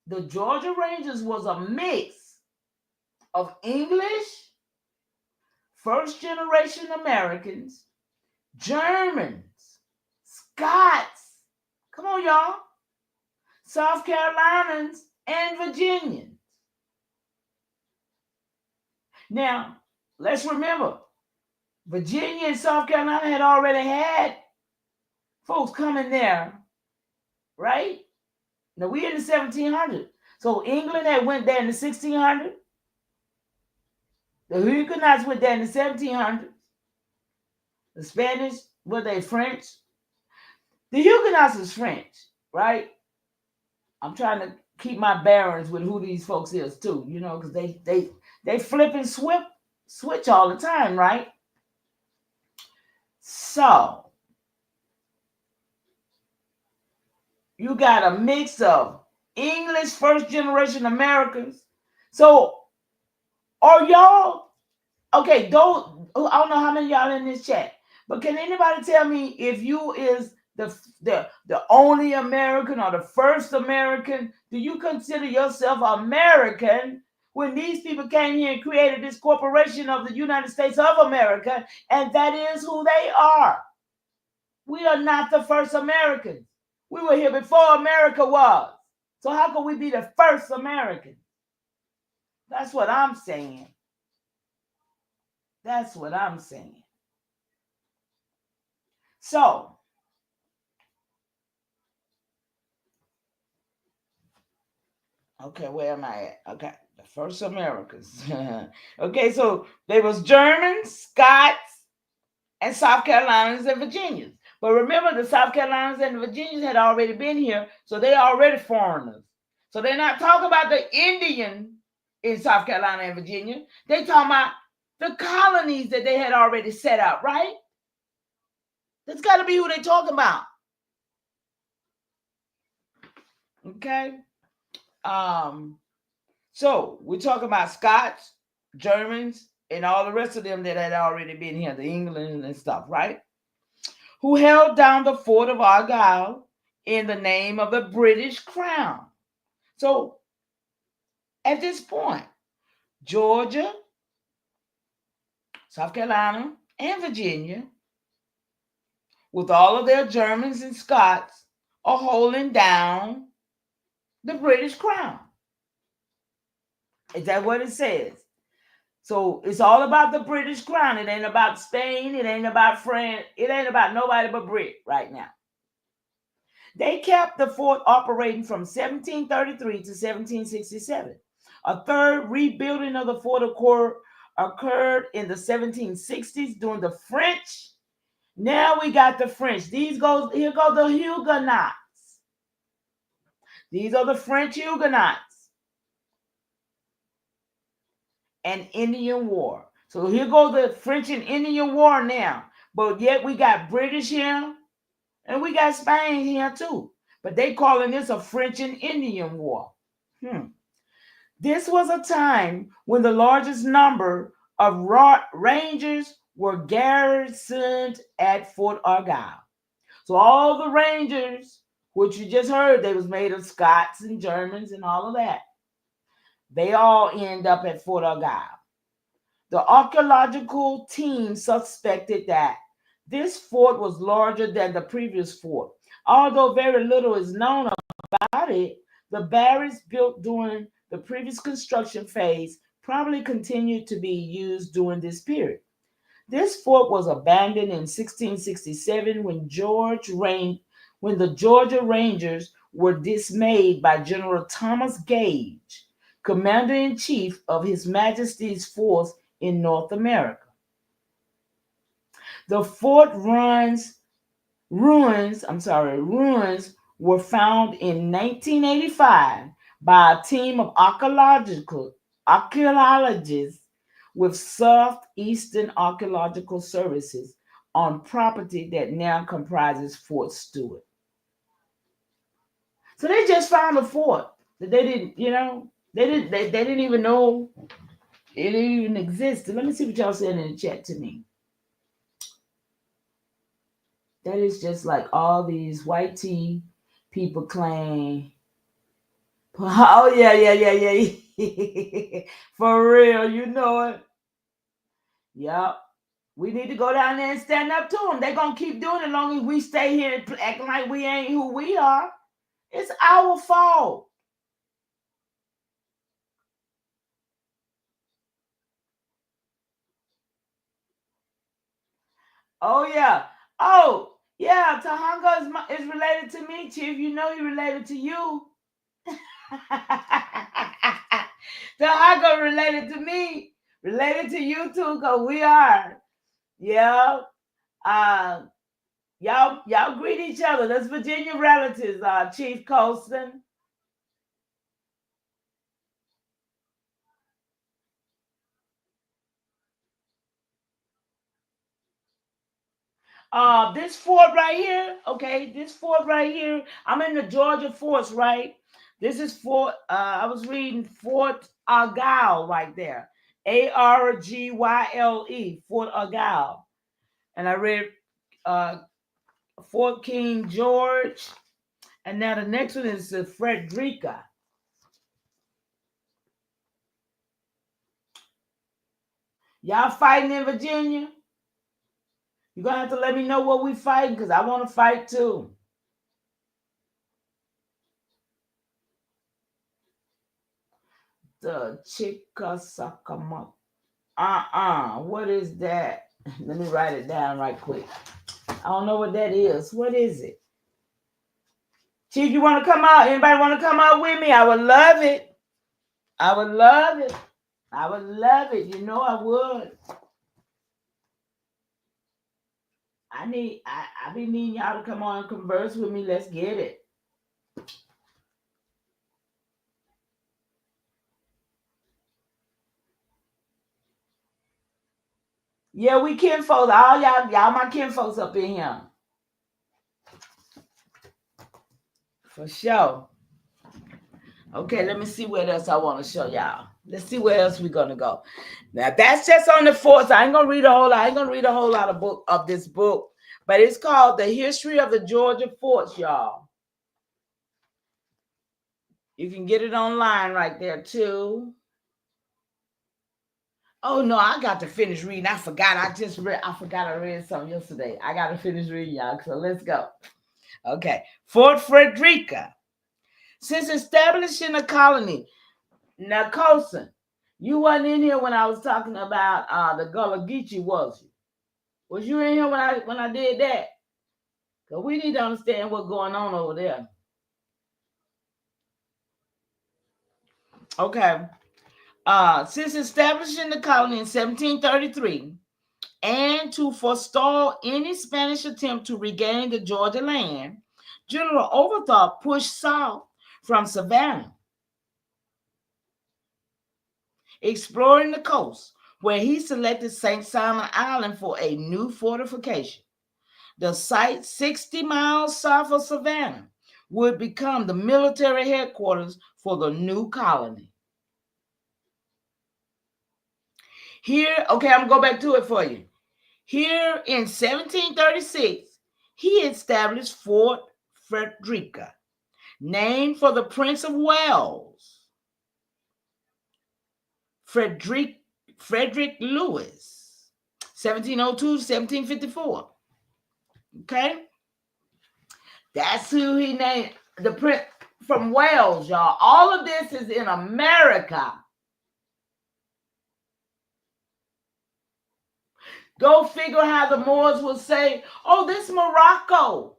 the Georgia Rangers was a mix of English, first-generation Americans, Germans, Scots, come on, y'all, South Carolinians, and Virginians. Now, let's remember, Virginia and South Carolina had already had folks coming there, right? Now, we're in the 1700s. So England had went there in the 1600s. The Huguenots went there in the 1700s. The Spanish, were they French? The Huguenots is French, right? I'm trying to keep my bearings with who these folks is too, you know, because they flip and switch all the time, right? So you got a mix of English first generation Americans. So Are y'all okay? Don't I don't know how many of y'all in this chat, but can anybody tell me if you is the only American or the first American? Do you consider yourself American when these people came here and created this corporation of the United States of America, and that is who they are? We are not the first Americans. We were here before America was. So how can we be the first American? That's what I'm saying. That's what I'm saying. So, okay, where am I at? Okay, the first Americans. Okay, so there was Germans, Scots, and South Carolinas and Virginians. But remember, the South Carolinas and the Virginians had already been here, so they're already foreigners. So they're not talking about the Indian in South Carolina and Virginia. They talking about the colonies that they had already set up, right? That's got to be who they talking about. Okay. So we're talking about Scots, Germans, and all the rest of them that had already been here, the England and stuff, right? Who held down the fort of Argyle in the name of the British Crown. So at this point, Georgia, South Carolina, and Virginia, with all of their Germans and Scots, are holding down the British Crown. Is that what it says? So it's all about the British Crown. It ain't about Spain. It ain't about France. It ain't about nobody but Brit right now. They kept the fort operating from 1733 to 1767. A third rebuilding of the fort occurred in the 1760s during the French. Now we got the French. Here go the Huguenots. These are the French Huguenots. And Indian War. So here goes the French and Indian War now. But yet we got British here and we got Spain here too. But they calling this a French and Indian War. This was a time when the largest number of Rangers were garrisoned at Fort Argyle. So all the Rangers, which you just heard, they was made of Scots and Germans and all of that. They all end up at Fort Argyle. The archaeological team suspected that this fort was larger than the previous fort. Although very little is known about it, the barracks built during the previous construction phase probably continued to be used during this period. This fort was abandoned in 1667 when the Georgia Rangers were dismayed by General Thomas Gage, Commander-in-Chief of His Majesty's force in North America. The fort ruins were found in 1985 by a team of archaeologists with Southeastern Archaeological Services on property that now comprises Fort Stewart. So they just found a fort that they didn't even know it even existed. Let me see what y'all said in the chat to me. That is just like all these white tea people claim. Oh, yeah. For real, you know it. Yep. We need to go down there and stand up to them. They're going to keep doing it as long as we stay here acting like we ain't who we are. It's our fault. Oh, yeah. Oh, yeah. Tahanga is related to me, Chief. You know he related to you. Tahanga related to me. Related to you too, because we are. Yeah. Y'all greet each other. That's Virginia relatives, Chief Colston. This fort right here, okay, this fort right here, I'm in the Georgia forts, right? This is Fort, I was reading Fort Argyle right there. Argyle, Fort Argyle. And I read Fort King George. And now the next one is Frederica. Y'all fighting in Virginia? You're going to have to let me know what we fighting because I want to fight too. The Chickasakama. What is that? Let me write it down right quick. I don't know what that is. What is it? Chief, you want to come out? Anybody want to come out with me? I would love it. I would love it. I would love it. You know I would. I be needing y'all to come on and converse with me. Let's get it. Yeah, we kinfolks. All y'all my kinfolks up in here. For sure. Okay, let me see what else I want to show y'all. Let's see where else we're gonna go. Now that's just on the forts. I ain't gonna read a whole lot of this book, but it's called The History of the Georgia Forts, y'all. You can get it online right there too. Oh no, I got to finish reading. I forgot I read something yesterday. I got to finish reading, y'all. So let's go. Okay. Fort Frederica. Since establishing a colony, now Colson, you wasn't in here when I was talking about the Gullah Geechee, was you? Was you in here when I did that? Because we need to understand what's going on over there. Okay. Since establishing the colony in 1733, and to forestall any Spanish attempt to regain the Georgia land, General Overthrow pushed south from Savannah, exploring the coast, where he selected St. Simon Island for a new fortification. The site 60 miles south of Savannah would become the military headquarters for the new colony. Here, okay, I'm going to go back to it for you. Here in 1736, he established Fort Frederica, named for the Prince of Wales, Frederick Lewis, 1702 to 1754. Okay? That's who he named, the Prince from Wales, y'all. All of this is in America. Go figure how the Moors will say, oh, this is Morocco.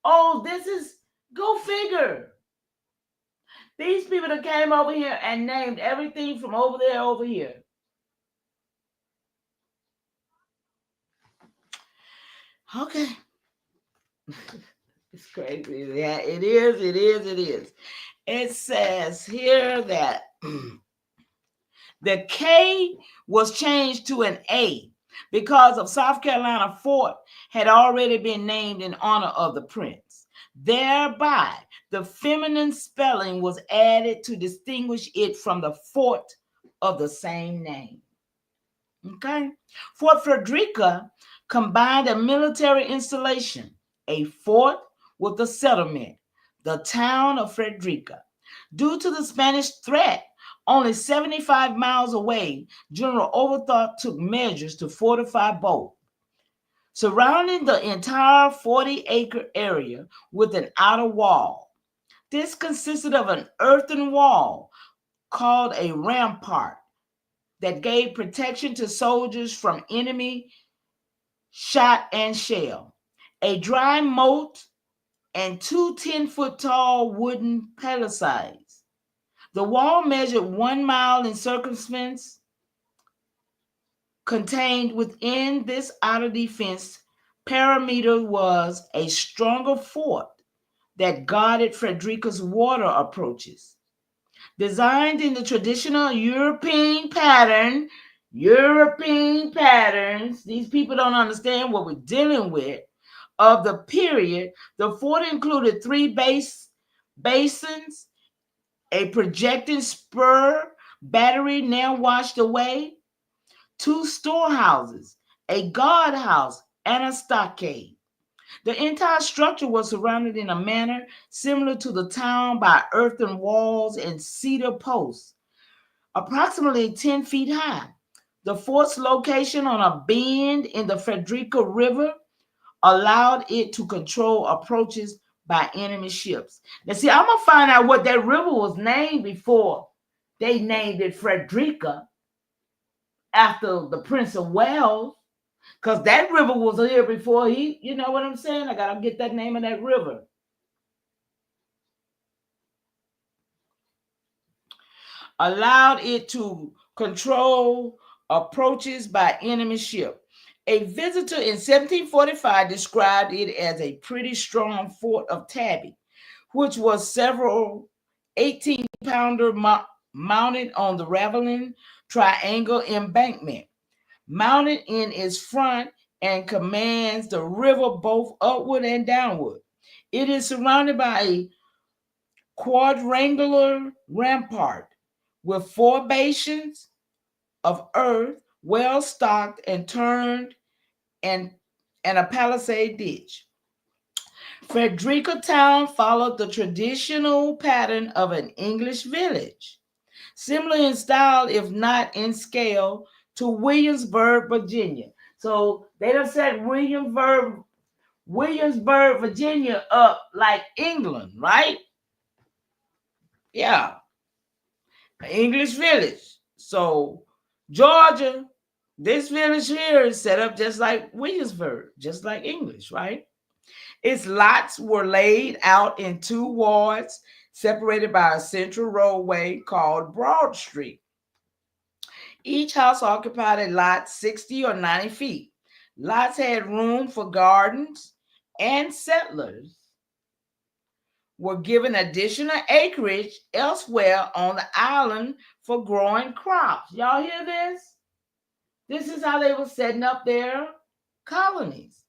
Oh, this is, go figure. These people that came over here and named everything from over there over here. Okay. It's crazy. Yeah, it is. It says here that the K was changed to an A because of South Carolina Fort had already been named in honor of the prince. Thereby, the feminine spelling was added to distinguish it from the fort of the same name. Okay? Fort Frederica combined a military installation, a fort with a settlement, the town of Frederica. Due to the Spanish threat, only 75 miles away, General Overthrow took measures to fortify both, surrounding the entire 40-acre area with an outer wall. This consisted of an earthen wall called a rampart that gave protection to soldiers from enemy shot and shell, a dry moat, and 2 10-foot tall wooden palisades. The wall measured 1 mile in circumference. Contained within this outer defense perimeter was a stronger fort that guarded Frederica's water approaches. Designed in the traditional European patterns, these people don't understand what we're dealing with, of the period, the fort included 3 basins, a projecting spur battery now washed away, 2 storehouses, a guardhouse, and a stockade. The entire structure was surrounded in a manner similar to the town by earthen walls and cedar posts, approximately 10 feet high. The fort's location on a bend in the Frederica River allowed it to control approaches by enemy ships. Now, see, I'm going to find out what that river was named before they named it Frederica after the Prince of Wales, because that river was here before he, you know what I'm saying? I got to get that name of that river. Allowed it to control approaches by enemy ship. A visitor in 1745 described it as a pretty strong fort of Tabby, which was several 18-pounder mounted on the Ravelin Triangle embankment, mounted in its front and commands the river both upward and downward. It is surrounded by a quadrangular rampart with 4 basins of earth, well stocked and turned, and a palisade ditch. Frederica Town followed the traditional pattern of an English village, similar in style, if not in scale, to Williamsburg, Virginia. So they done set Williamsburg, Virginia up like England, right? Yeah, an English village. So Georgia, this village here is set up just like Williamsburg, just like English, right? Its lots were laid out in 2 wards, separated by a central roadway called Broad Street. Each house occupied a lot 60 or 90 feet. Lots had room for gardens, and settlers were given additional acreage elsewhere on the island for growing crops. Y'all hear this? This is how they were setting up their colonies.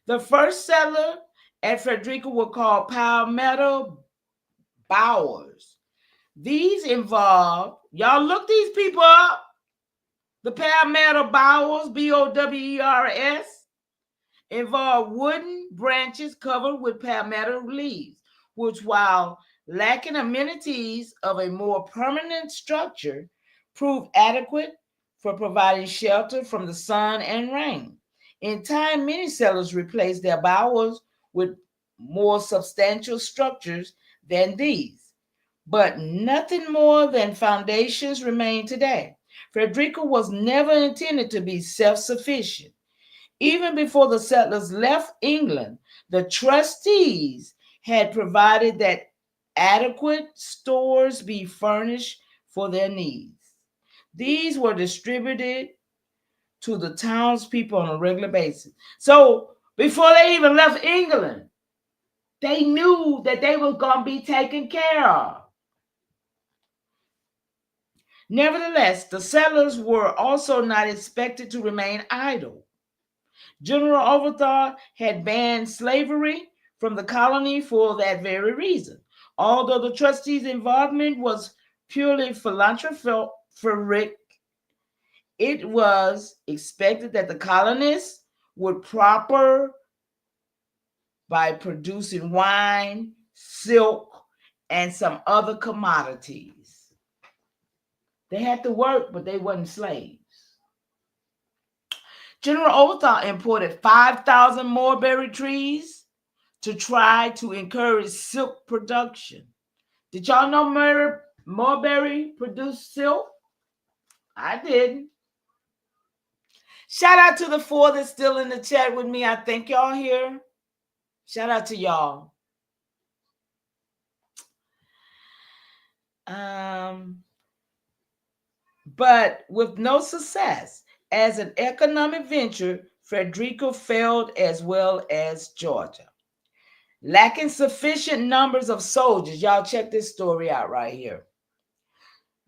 The first settler at Frederica were called Palmetto Bowers. These involved, y'all look these people up, the Palmetto Bowers, Bowers, involved wooden branches covered with palmetto leaves, which, while lacking amenities of a more permanent structure, proved adequate for providing shelter from the sun and rain. In time, many settlers replaced their bowers with more substantial structures than these, but nothing more than foundations remain today. Frederica was never intended to be self-sufficient. Even before the settlers left England, the trustees had provided that adequate stores be furnished for their needs. These were distributed to the townspeople on a regular basis. So before they even left England, they knew that they were going to be taken care of. Nevertheless, the settlers were also not expected to remain idle. General Overthrow had banned slavery from the colony for that very reason. Although the trustees' involvement was purely philanthropic, it was expected that the colonists would prosper by producing wine, silk, and some other commodities. They had to work, but they weren't slaves. General Overthrow imported 5,000 mulberry trees to try to encourage silk production. Did y'all know mulberry produced silk? I didn't. Shout out to the 4 that's still in the chat with me. I thank y'all here. Shout out to y'all. But with no success as an economic venture, Frederica failed as well as Georgia. Lacking sufficient numbers of soldiers, y'all check this story out right here.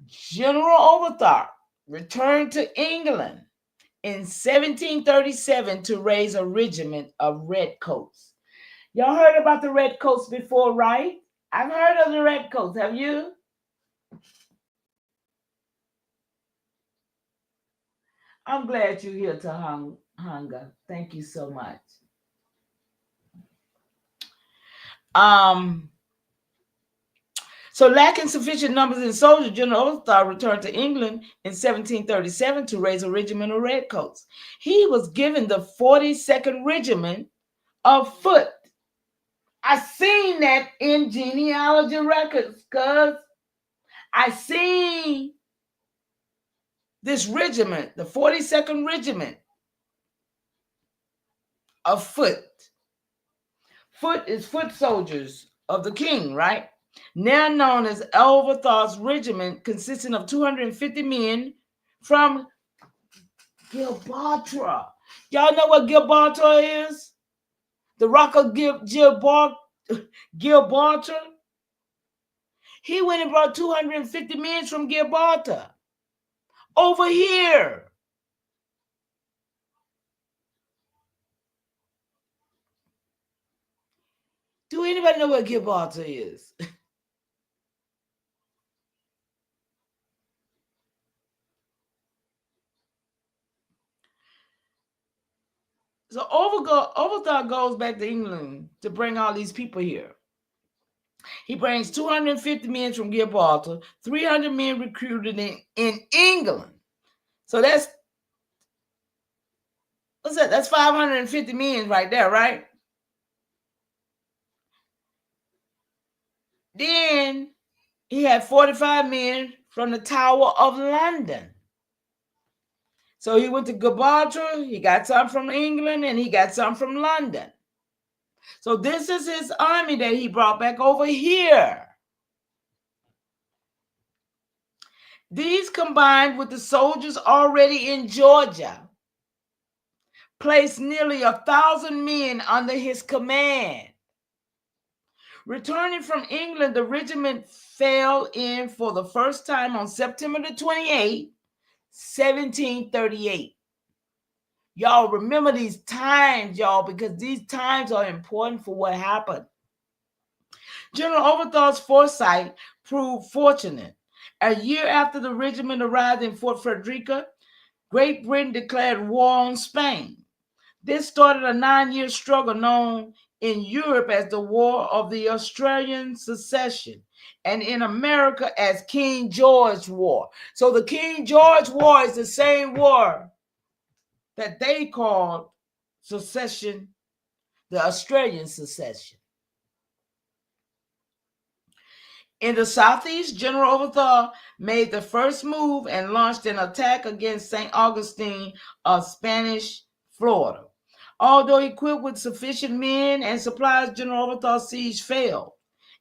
General Overthrow returned to England in 1737 to raise a regiment of redcoats. Y'all heard about the redcoats before, right? I've heard of the redcoats. Have you? I'm glad you're here, Hunger. Thank you so much. So lacking sufficient numbers in soldiers, General Oglethorpe returned to England in 1737 to raise a regiment of redcoats. He was given the 42nd Regiment of Foot. I seen that in genealogy records, cuz I seen this regiment, the 42nd Regiment of Foot. Foot is foot soldiers of the king, right? Now known as Oglethorpe's Regiment, consisting of 250 men from Gibraltar. Y'all know what Gibraltar is? The Rock of Gibraltar. He went and brought 250 men from Gibraltar over here. Do anybody know what Gibraltar is? So Oglethorpe goes back to England to bring all these people here. He brings 250 men from Gibraltar, 300 men recruited in England. So what's that? That's 550 men right there, right? Then he had 45 men from the Tower of London. So he went to Gibraltar, he got some from England, and he got some from London. So this is his army that he brought back over here. These combined with the soldiers already in Georgia placed nearly 1,000 men under his command. Returning from England, the regiment fell in for the first time on September the 28th, 1738. Y'all remember these times, y'all, because these times are important for what happened. General Oglethorpe's foresight proved fortunate. A year after the regiment arrived in Fort Frederica, Great Britain declared war on Spain. This started a 9-year struggle known in Europe as the War of the Australian Succession, and in America as King George War. So the King George War is the same war that they called secession, the Australian Succession. In the southeast, General Oglethorpe made the first move and launched an attack against St. Augustine of Spanish Florida. Although equipped with sufficient men and supplies, General Oglethorpe's siege failed,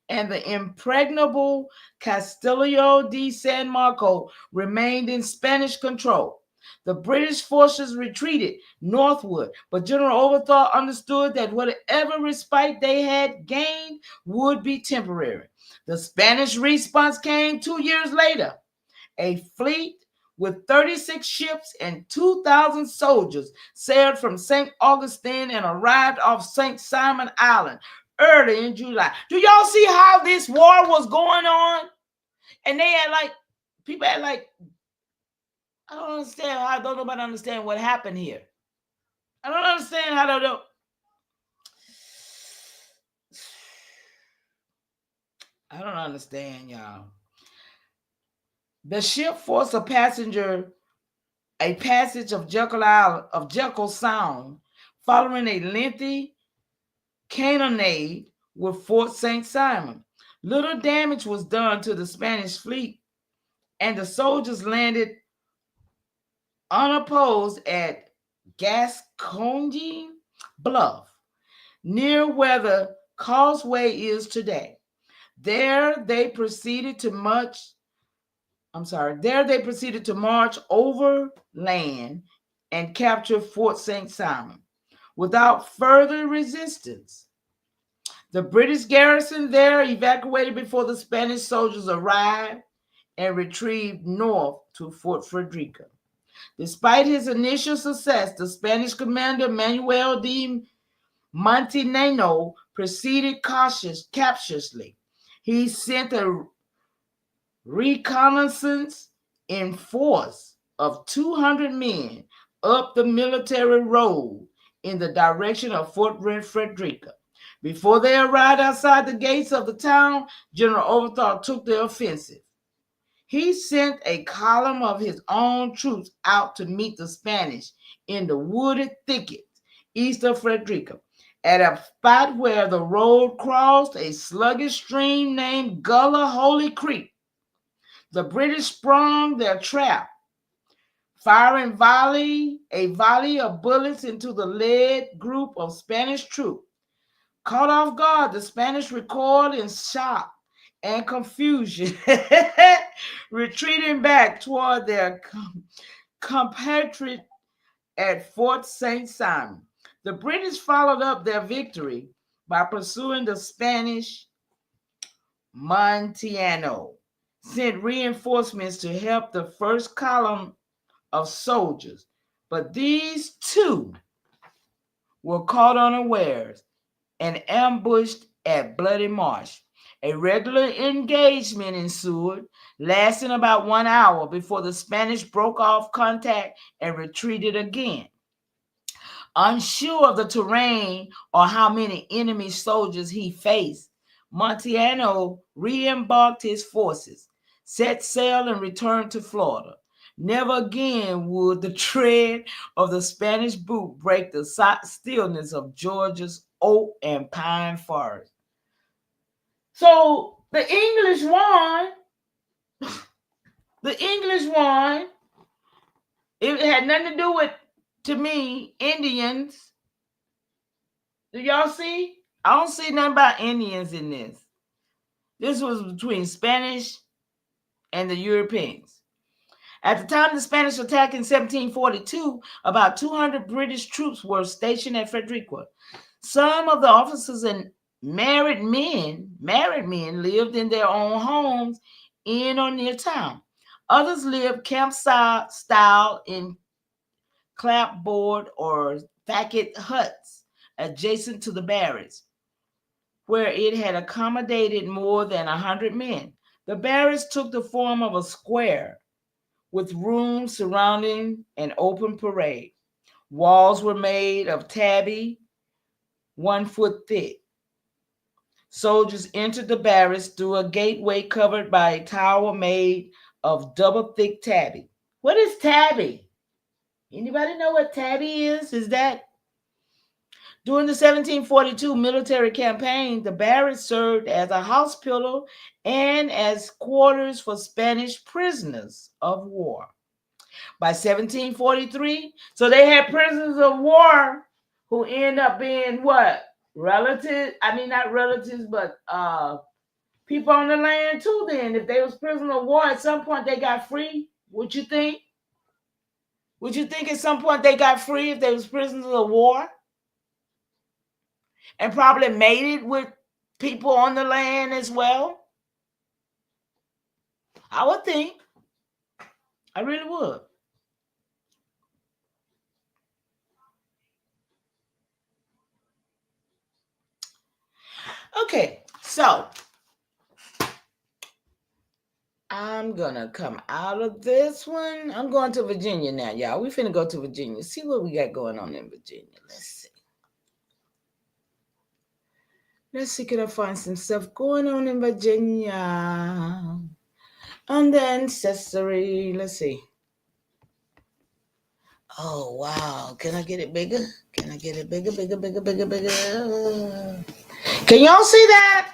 and the impregnable Castillo de San Marco remained in Spanish control. The British forces retreated northward, but General Oglethorpe understood that whatever respite they had gained would be temporary. The Spanish response came 2 years later. A fleet with 36 ships and 2,000 soldiers sailed from St. Augustine and arrived off St. Simon Island early in July. Do y'all see how this war was going on? And they had people had I don't understand how don't nobody understand what happened here. I don't understand how they don't. I don't understand, y'all. The ship forced a passage of Jekyll Sound, following a lengthy cannonade with Fort St. Simon. Little damage was done to the Spanish fleet, and the soldiers landed unopposed at Gascogne Bluff, near where the causeway is today. There they proceeded to march overland and capture Fort St. Simon without further resistance. The British garrison there evacuated before the Spanish soldiers arrived and retrieved north to Fort Frederica. Despite his initial success, the Spanish commander Manuel de Montenegro proceeded cautiously. He sent a reconnaissance in force of 200 men up the military road in the direction of Fort Frederica. Before they arrived outside the gates of the town, General Overthrow took the offensive. He sent a column of his own troops out to meet the Spanish in the wooded thicket east of Frederica, at a spot where the road crossed a sluggish stream named Gullah Holy Creek. The British sprung their trap, firing a volley of bullets into the led group of Spanish troops. Caught off guard, the Spanish recoiled in shock and confusion, retreating back toward their compatriot at Fort St. Simon. The British followed up their victory by pursuing the Spanish. Montiano sent reinforcements to help the first column of soldiers, but these too were caught unawares and ambushed at Bloody Marsh. A regular engagement ensued, lasting about 1 hour before the Spanish broke off contact and retreated again. Unsure of the terrain or how many enemy soldiers he faced, Montiano re-embarked his forces, set sail, and returned to Florida. Never again would the tread of the Spanish boot break the stillness of Georgia's oak and pine forest. So the English won. The English won. It had nothing to do with, to me, Indians. Do y'all see? I don't see nothing about Indians in this. This was between Spanish and the Europeans. At the time of the Spanish attack in 1742, about 200 British troops were stationed at Frederica. Some of the officers and married men lived in their own homes in or near town. Others lived camp-style in clapboard or thatched huts adjacent to the barracks, where it had accommodated more than 100 men. The barracks took the form of a square with rooms surrounding an open parade. Walls were made of tabby, 1 foot thick. Soldiers entered the barracks through a gateway covered by a tower made of double thick tabby. What is tabby? Anybody know what tabby is? Is that during the 1742 military campaign, the barracks served as a hospital and as quarters for Spanish prisoners of war. By 1743, so they had prisoners of war who end up being what? Relatives? I mean, not relatives, but people on the land too then. If they was prisoners of war, at some point they got free. Would you think? Would you think at some point they got free if they was prisoners of war? And probably mated with people on the land as well? I would think. I really would. Okay, so I'm gonna come out of this one. I'm going to Virginia now, y'all. We finna go to Virginia. See what we got going on in Virginia. Let's see. Let's see, can I find some stuff going on in Virginia? On the ancestry. Let's see. Oh, wow. Can I get it bigger? Can I get it bigger? Can y'all see that?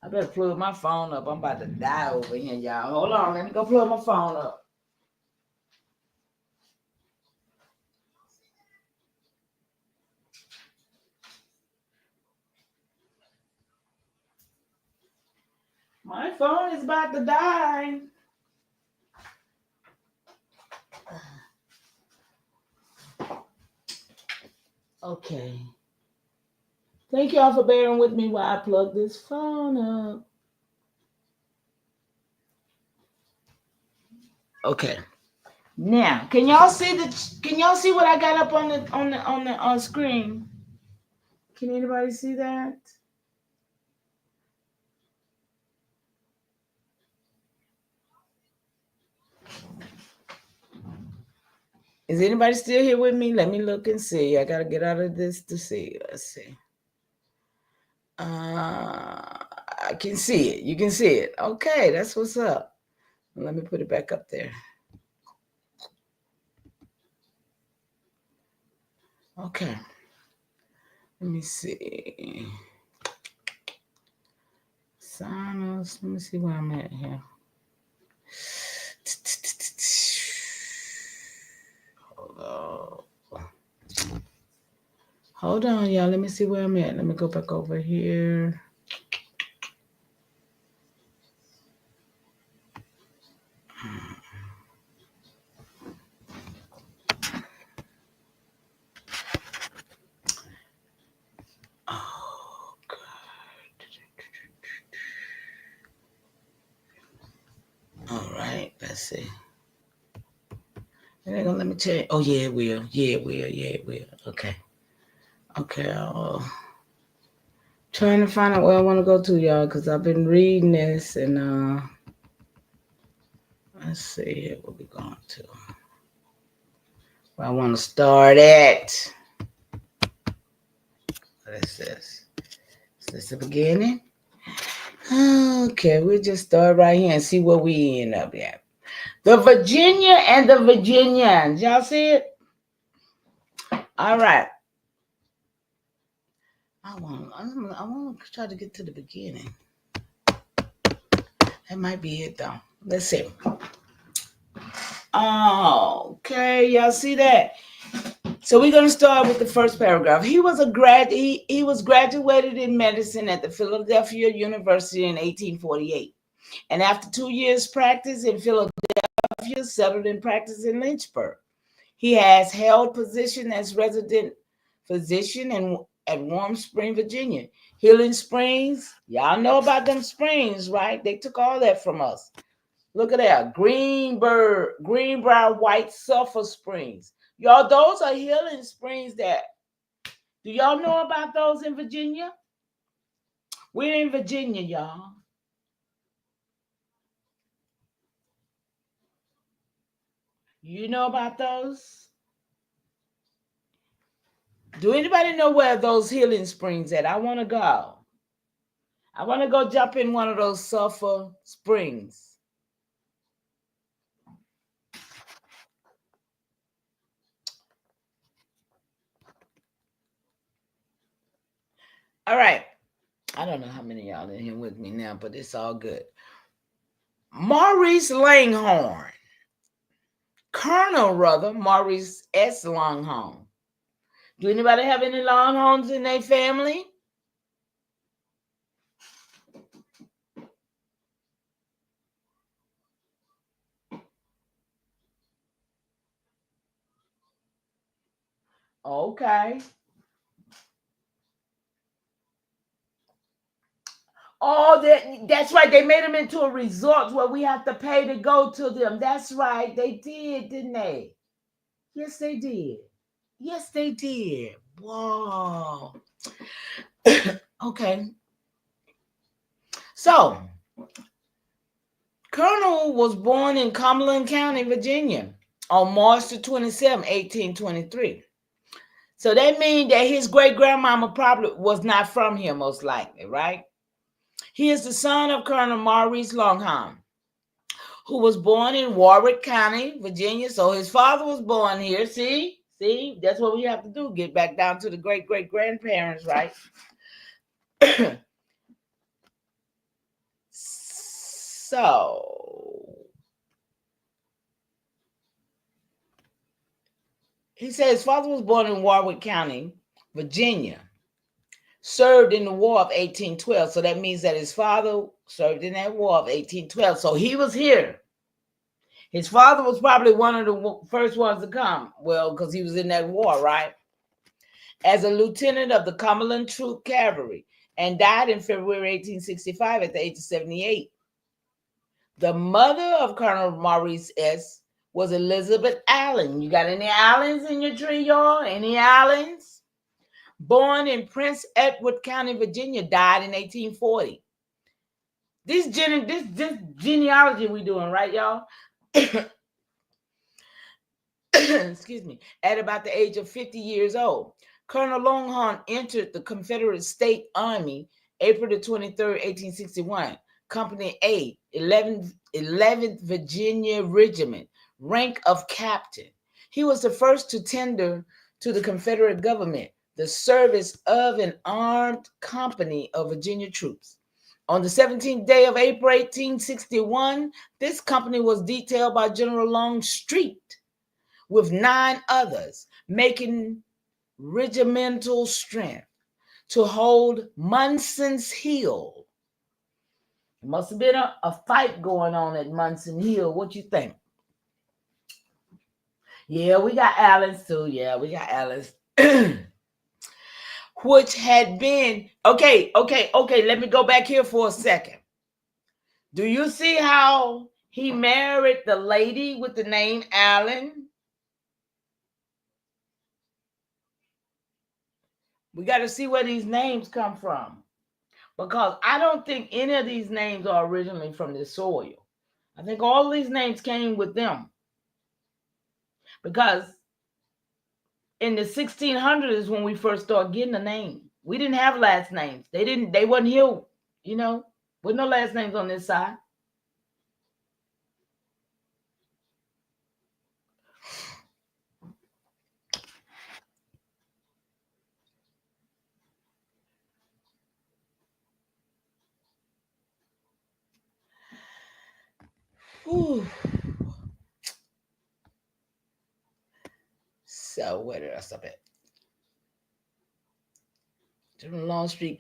I better plug my phone up. I'm about to die over here, y'all. Hold on. Let me go plug my phone up. My phone is about to die. Okay. Thank y'all for bearing with me while I plug this phone up. Okay. Now, can y'all see what I got up on the screen? Can anybody see that? Is anybody still here with me? Let me look and see. I got to get out of this to see. Let's see. I can see it. You can see it. Okay, that's what's up. Let me put it back up there. Okay. Let me see. Sinus. Let me see where I'm at here. Hold on, y'all. Let me see where I'm at. Let me go back over here. Oh, God. All right. Let's see. They're gonna let me tell you. Oh, yeah, it will. Yeah, it will. Yeah, it will. Okay. Okay. Trying to find out where I want to go to, y'all, because I've been reading this and let's see what we're going to. Where I want to start at. What is this? Is this the beginning? Okay, we'll just start right here and see where we end up at. The Virginia and the Virginians. Y'all see it? All right. I want to try to get to the beginning. That might be it, though. Let's see. Okay, y'all see that? So we're going to start with the first paragraph. He was he was graduated in medicine at the Philadelphia University in 1848. And after 2 years practice in Philadelphia, settled in practice in Lynchburg. He has held position as resident physician at Warm Spring, Virginia. Healing Springs, y'all know about them springs, right? They took all that from us. Look at that, Greenbrier White Sulphur Springs. Y'all, those are healing springs that, do y'all know about those in Virginia? We're in Virginia, y'all. You know about those? Do anybody know where those healing springs at? I want to go. I want to go jump in one of those sulfur springs. All right. I don't know how many of y'all in here with me now, but it's all good. Maurice Langhorne. Colonel, Maurice S. Langhorne. Do anybody have any Longhorns in their family? Okay. Oh, that's right. They made them into a resort where we have to pay to go to them. That's right. They did, didn't they? Yes, they did. Yes, they did. Whoa. Okay. So, Colonel was born in Cumberland County, Virginia on March the 27th, 1823. So that means that his great-grandmama probably was not from here, most likely, right? He is the son of Colonel Maurice Langhorne, who was born in Warwick County, Virginia. So his father was born here. See, that's what we have to do, get back down to the great-great-grandparents, right? So he said his father was born in Warwick County, Virginia, served in the War of 1812. So that means that his father served in that War of 1812. So he was here. His father was probably one of the first ones to come. Well, because he was in that war, right? As a lieutenant of the Cumberland Troop Cavalry and died in February 1865 at the age of 78. The mother of Colonel Maurice S. was Elizabeth Allen. You got any Allens in your tree, y'all? Any Allens? Born in Prince Edward County, Virginia, died in 1840. This genealogy we doing, right, y'all? excuse me, at about the age of 50 years old. Colonel Longhorn entered the Confederate State Army April the 23rd, 1861, Company A, 11th Virginia Regiment, rank of captain. He was the first to tender to the Confederate government the service of an armed company of Virginia troops. On the 17th day of April 1861, this company was detailed by General Longstreet with 9 others, making regimental strength to hold Munson's Hill. It must have been a fight going on at Munson Hill. What you think? Yeah, we got Allen's too. Yeah, we got Allen's. Which had been, okay, let me go back here for a second. Do you see how he married the lady with the name Allen? We got to see where these names come from, because I don't think any of these names are originally from this soil. I think all these names came with them, because in the 1600s is when we first started getting a name. We didn't have last names. They wasn't here, with no last names on this side. Whew. So where did I stop at? General Longstreet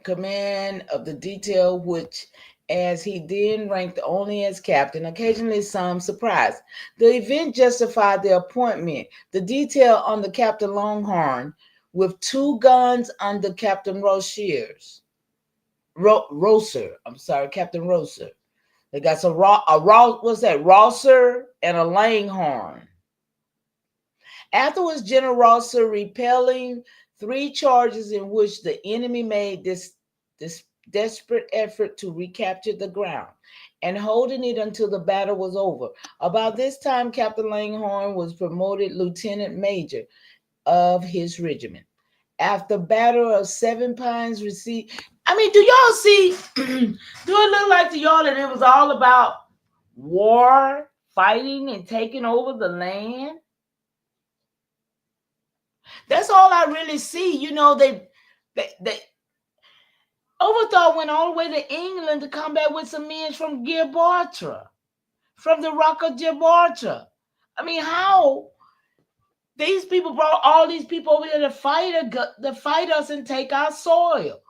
command of the detail, which, as he then ranked only as captain, occasionally some surprise. The event justified the appointment. The detail under Captain Longhorn, with 2 guns under Captain Rosser. Captain Rosser. They got Rosser and a Langhorn. Afterwards, General Rosser, repelling 3 charges in which the enemy made this desperate effort to recapture the ground and holding it until the battle was over. About this time, Captain Langhorn was promoted lieutenant major of his regiment. After Battle of 7 Pines received, do y'all see, do it look like to y'all that it was all about war, fighting, and taking over the land? That's all I really see. They Overthought went all the way to England to combat with some men from Gibraltar, from the Rock of Gibraltar. How these people brought all these people over here to fight us and take our soil.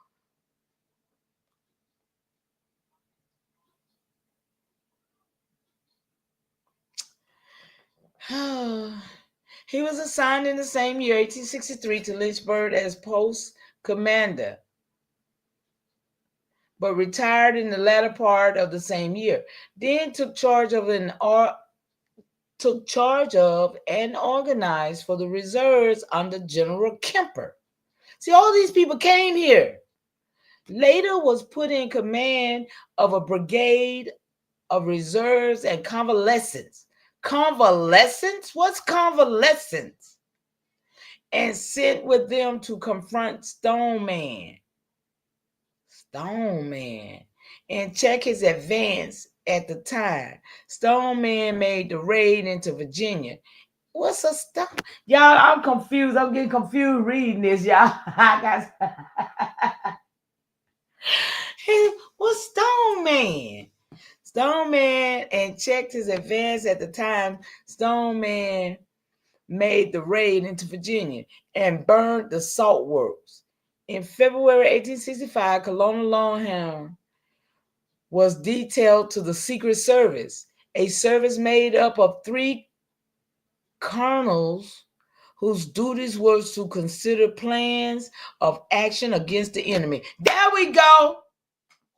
He was assigned in the same year, 1863, to Lynchburg as post commander, but retired in the latter part of the same year. Then took charge of and organized for the reserves under General Kemper. See, all these people came here. Later was put in command of a brigade of reserves and convalescents. Convalescents? What's convalescents? And sent with them to confront Stoneman, and check his advance at the time. Stoneman made the raid into Virginia. What's a stone? Y'all, I'm confused. I'm getting confused reading this, y'all. What's Stoneman? Stoneman and checked his advance at the time. Stoneman made the raid into Virginia and burned the salt works. In February 1865, Colonel Longhorn was detailed to the Secret Service, a service made up of 3 colonels whose duties were to consider plans of action against the enemy. There we go.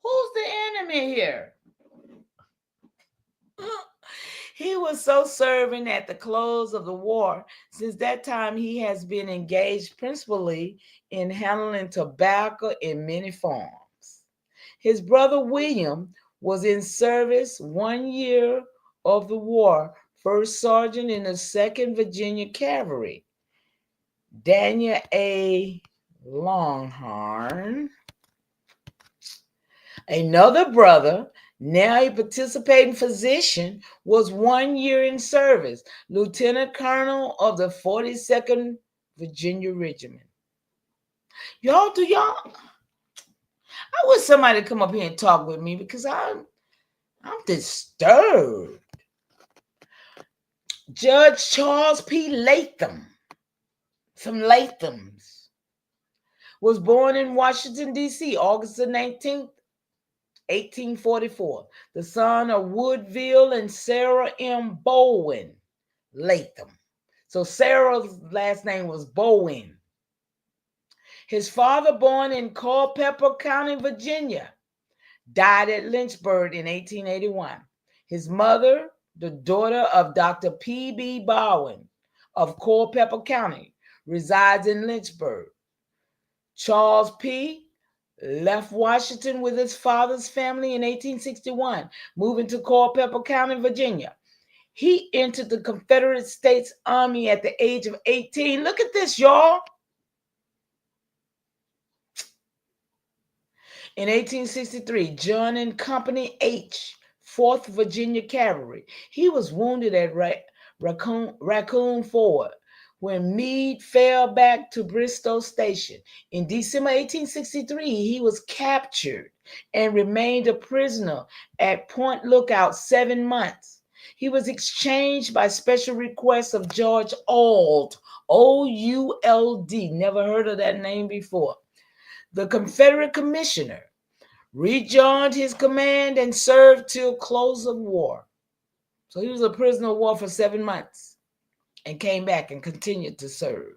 Who's the enemy here? He was so serving at the close of the war. Since that time, he has been engaged principally in handling tobacco in many forms. His brother William was in service 1 year of the war, first sergeant in the 2nd Virginia Cavalry. Daniel A. Longhorn. Another brother, now a participating physician, was 1 year in service, lieutenant colonel of the 42nd Virginia Regiment. Y'all, I wish somebody come up here and talk with me because I'm disturbed. Judge Charles P. Latham, some Lathams, was born in Washington, D.C., August the 19th, 1844, the son of Woodville and Sarah M. Bowen Latham. So Sarah's last name was Bowen. His father, born in Culpeper County, Virginia, died at Lynchburg in 1881. His mother, the daughter of Dr. P.B. Bowen of Culpeper County, resides in Lynchburg. Charles P. left Washington with his father's family in 1861, moving to Culpeper County, Virginia. He entered the Confederate States Army at the age of 18. Look at this, y'all. In 1863, joining Company H, 4th Virginia Cavalry. He was wounded at Raccoon Ford when Meade fell back to Bristow Station. In December 1863, he was captured and remained a prisoner at Point Lookout 7 months. He was exchanged by special request of George Auld, O-U-L-D, never heard of that name before. The Confederate commissioner rejoined his command and served till close of war. So he was a prisoner of war for 7 months and came back and continued to serve.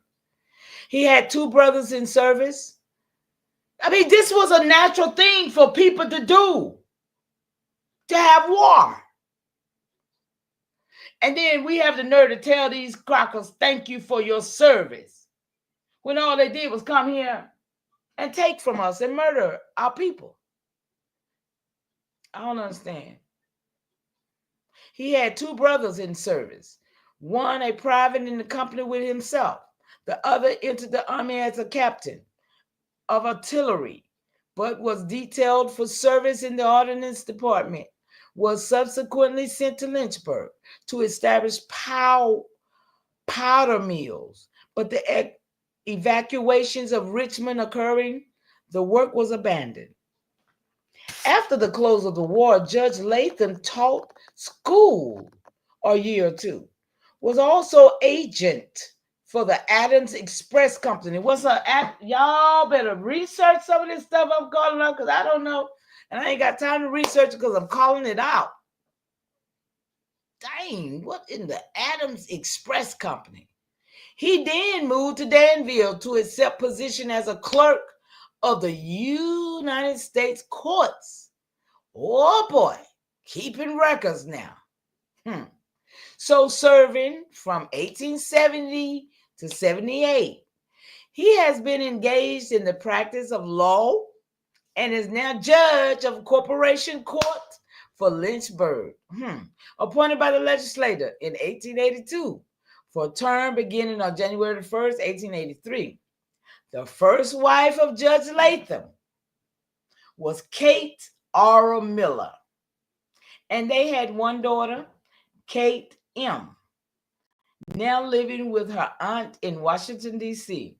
He had 2 brothers in service. I mean, this was a natural thing for people to do, to have war. And then we have the nerve to tell these crackers, thank you for your service, when all they did was come here and take from us and murder our people. I don't understand. He had 2 brothers in service. One, a private in the company with himself. The other entered the army as a captain of artillery, but was detailed for service in the ordnance department, was subsequently sent to Lynchburg to establish powder mills. But the evacuations of Richmond occurring, the work was abandoned. After the close of the war, Judge Latham taught school a year or 2, was also agent for the Adams Express Company. Y'all better research some of this stuff I'm calling out because I don't know. And I ain't got time to research because I'm calling it out. Dang, what in the Adams Express Company? He then moved to Danville to accept position as a clerk of the United States courts. Oh boy, keeping records now. So serving from 1870 to 78, he has been engaged in the practice of law and is now judge of Corporation Court for Lynchburg, appointed by the legislature in 1882 for a term beginning on January 1st, 1883. The first wife of Judge Latham was Kate Aura Miller, and they had 1 daughter, Kate M., now living with her aunt in Washington, D.C.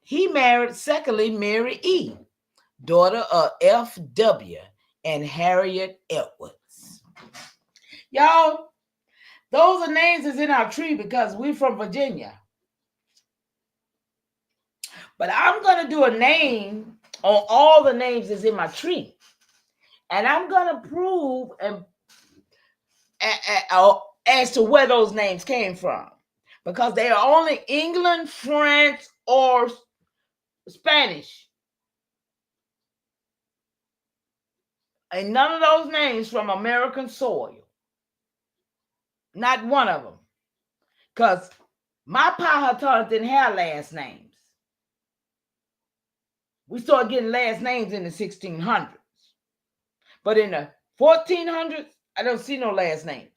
He married, secondly, Mary E., daughter of F.W. and Harriet Edwards. Y'all, those are names that's in our tree because we're from Virginia. But I'm going to do a name on all the names that's in my tree. And I'm going to prove as to where those names came from. Because they are only England, France, or Spanish. And none of those names from American soil. Not one of them. Because my Powhatan didn't have last names. We started getting last names in the 1600s. But in the 1400s, I don't see no last names.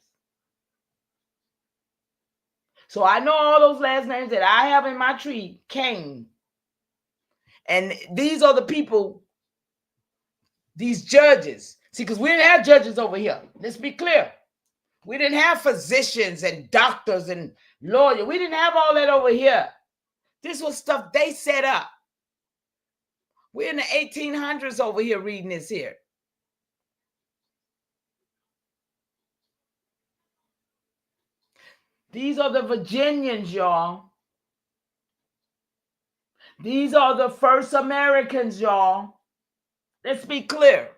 So I know all those last names that I have in my tree came. And these are the people, these judges. See, because we didn't have judges over here. Let's be clear. We didn't have physicians and doctors and lawyers. We didn't have all that over here. This was stuff they set up. We're in the 1800s over here reading this here. These are the Virginians, y'all. These are the first Americans, y'all. Let's be clear.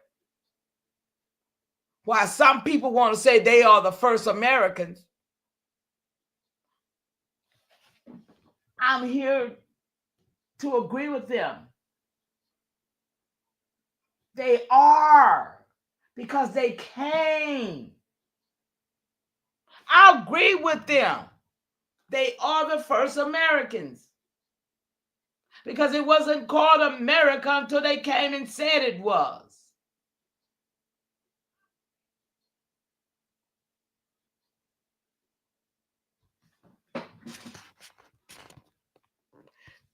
While some people want to say they are the first Americans, I'm here to agree with them. They are, because they came. I agree with them. They are the first Americans. Because it wasn't called America until they came and said it was.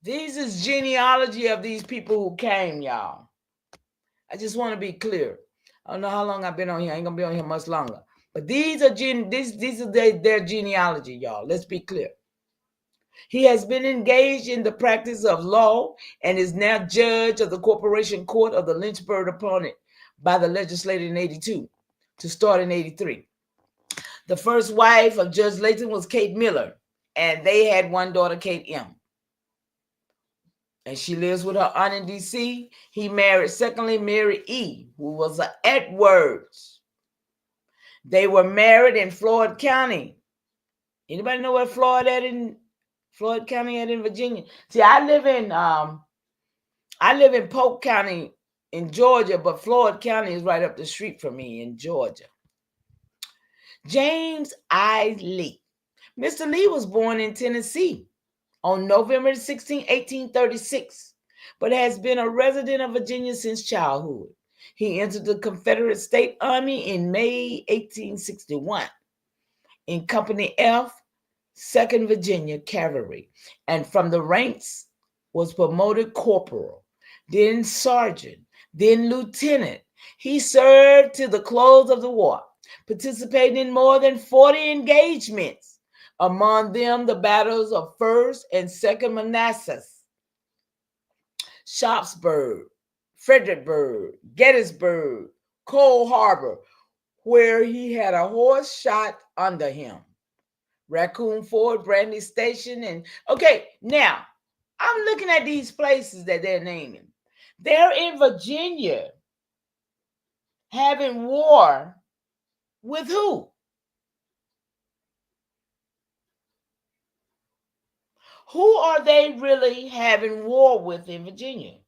This is genealogy of these people who came, y'all. I just want to be clear. I don't know how long I've been on here. I ain't gonna be on here much longer. But these are their genealogy, y'all. Let's be clear. He has been engaged in the practice of law and is now judge of the Corporation Court of the Lynchburg appointed by the legislature in 82 to start in 83. The first wife of Judge Layton was Kate Miller, and they had one daughter, Kate M. And she lives with her aunt in D.C. He married, secondly, Mary E., who was an Edwards. They were married in Floyd County. Anybody know where Floyd County at in Virginia? See, I live in Polk County in Georgia, but Floyd County is right up the street from me in Georgia. James I. Lee. Mr. Lee was born in Tennessee on November 16, 1836, but has been a resident of Virginia since childhood. He entered the Confederate States Army in May 1861 in Company F, 2nd Virginia Cavalry, and from the ranks was promoted corporal, then sergeant, then lieutenant. He served to the close of the war, participating in more than 40 engagements, among them the battles of 1st and 2nd Manassas, Sharpsburg, Fredericksburg, Gettysburg, Cold Harbor, where he had a horse shot under him, Raccoon Ford, Brandy Station, and okay, now I'm looking at these places that they're naming. They're in Virginia having war with who? Who are they really having war with in Virginia?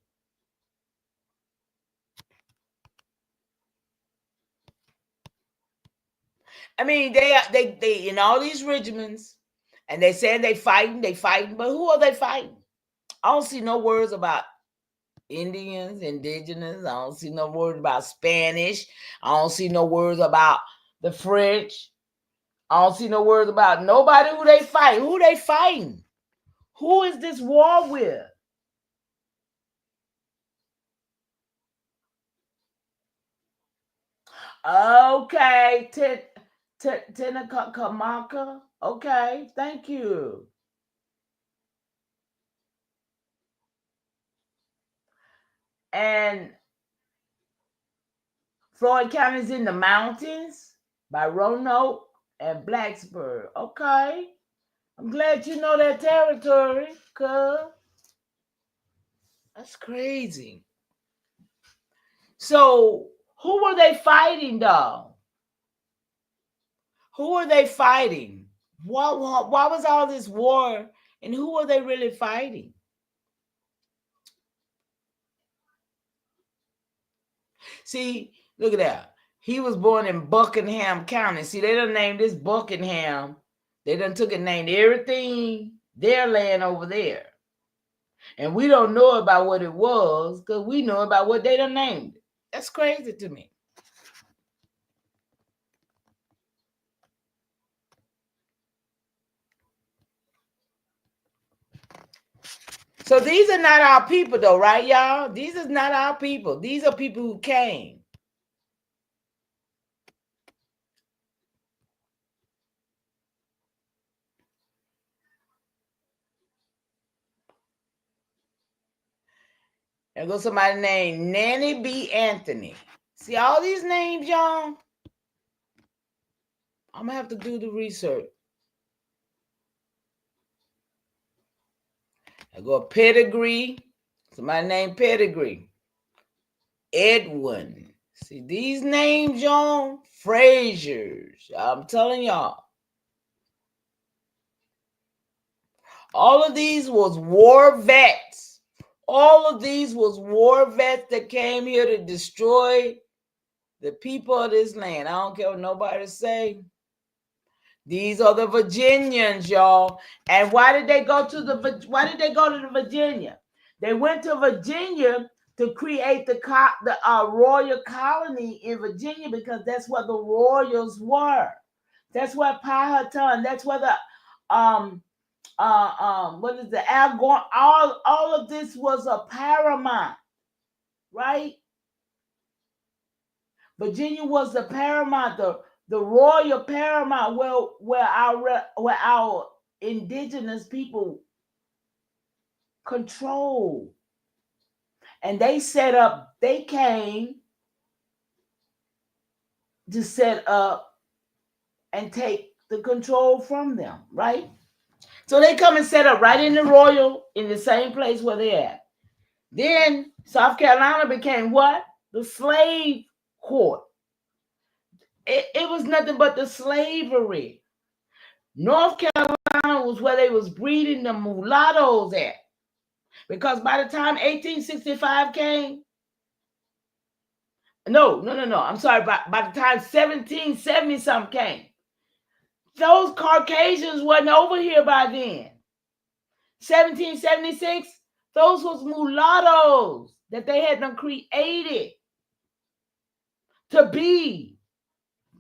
I mean, they in all these regiments, and they saying they fighting, but who are they fighting? I don't see no words about Indians, indigenous. I don't see no words about Spanish. I don't see no words about the French. I don't see no words about nobody who they fight. Who they fighting? Who is this war with? Okay, Tenakamaka. Okay, thank you. And Floyd County is in the mountains by Roanoke and Blacksburg. Okay, I'm glad you know that territory, cuz that's crazy. So, who were they fighting, though? Who were they fighting? Why was all this war, and who were they really fighting? See, look at that. He was born in Buckingham County. See, they done named this Buckingham. They done took and named everything their land over there. And we don't know about what it was because we know about what they done named it. That's crazy to me. So these are not our people, though, right, y'all? These are not our people. These are people who came. There goes somebody named Nanny B. Anthony. See all these names, y'all? I'm going to have to do the research. I go Pedigree. Somebody named Pedigree. Edwin. See these names, y'all? Frazier's. I'm telling y'all. All of these was war vets. All of these was war vets that came here to destroy the people of this land. I don't care what nobody say. These are the Virginians, y'all. And why did they go to the Virginia? They went to Virginia to create the royal colony in Virginia because that's where the royals were. That's where Powhatan, that's where the what is the Algon, all of this was a paramount, right? Virginia was the paramount, the royal paramount where our indigenous people control. And they came to set up and take the control from them, right? So they come and set up right in the same place where they're at. Then South Carolina became what? The slave court. It was nothing but the slavery. North Carolina was where they was breeding the mulattoes at. Because by the time 1865 came, no, I'm sorry, by the time 1770 something came, those Caucasians wasn't over here by then. 1776, those was mulattoes that they had them created to be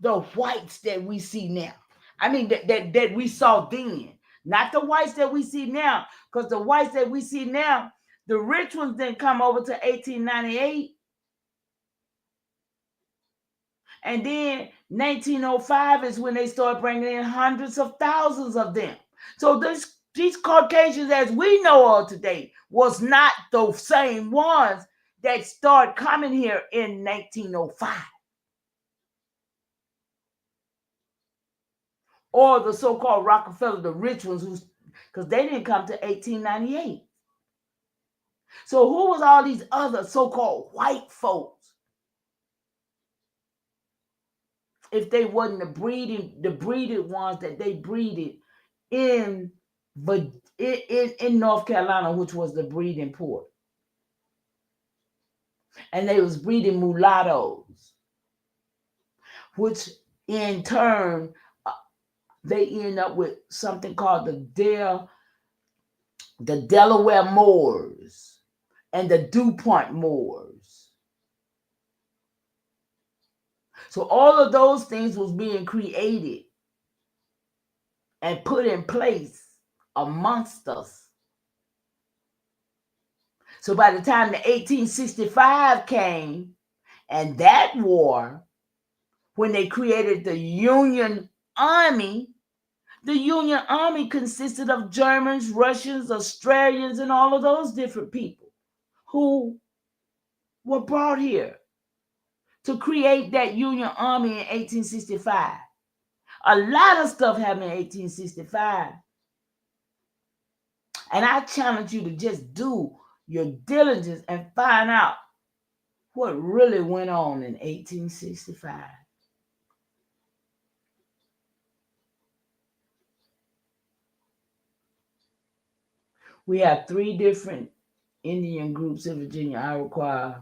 the whites that we see now. I mean, that we saw then. Not the whites that we see now, because the whites that we see now, the rich ones didn't come over to 1898. And then 1905 is when they started bringing in hundreds of thousands of them. So these Caucasians, as we know of today, was not those same ones that started coming here in 1905. Or the so-called Rockefeller, the rich ones, because they didn't come to 1898. So who was all these other so-called white folks? If they wasn't the breeded ones that they breeded in North Carolina, which was the breeding port. And they was breeding mulattoes, which in turn, they end up with something called the Delaware Moors and the DuPont Moors. So all of those things was being created and put in place amongst us. So by the time the 1865 came, and that war, when they created the Union Army, the Union Army consisted of Germans, Russians, Australians, and all of those different people who were brought here to create that Union Army in 1865. A lot of stuff happened in 1865. And I challenge you to just do your diligence and find out what really went on in 1865. We have 3 different Indian groups in Virginia: Iroquois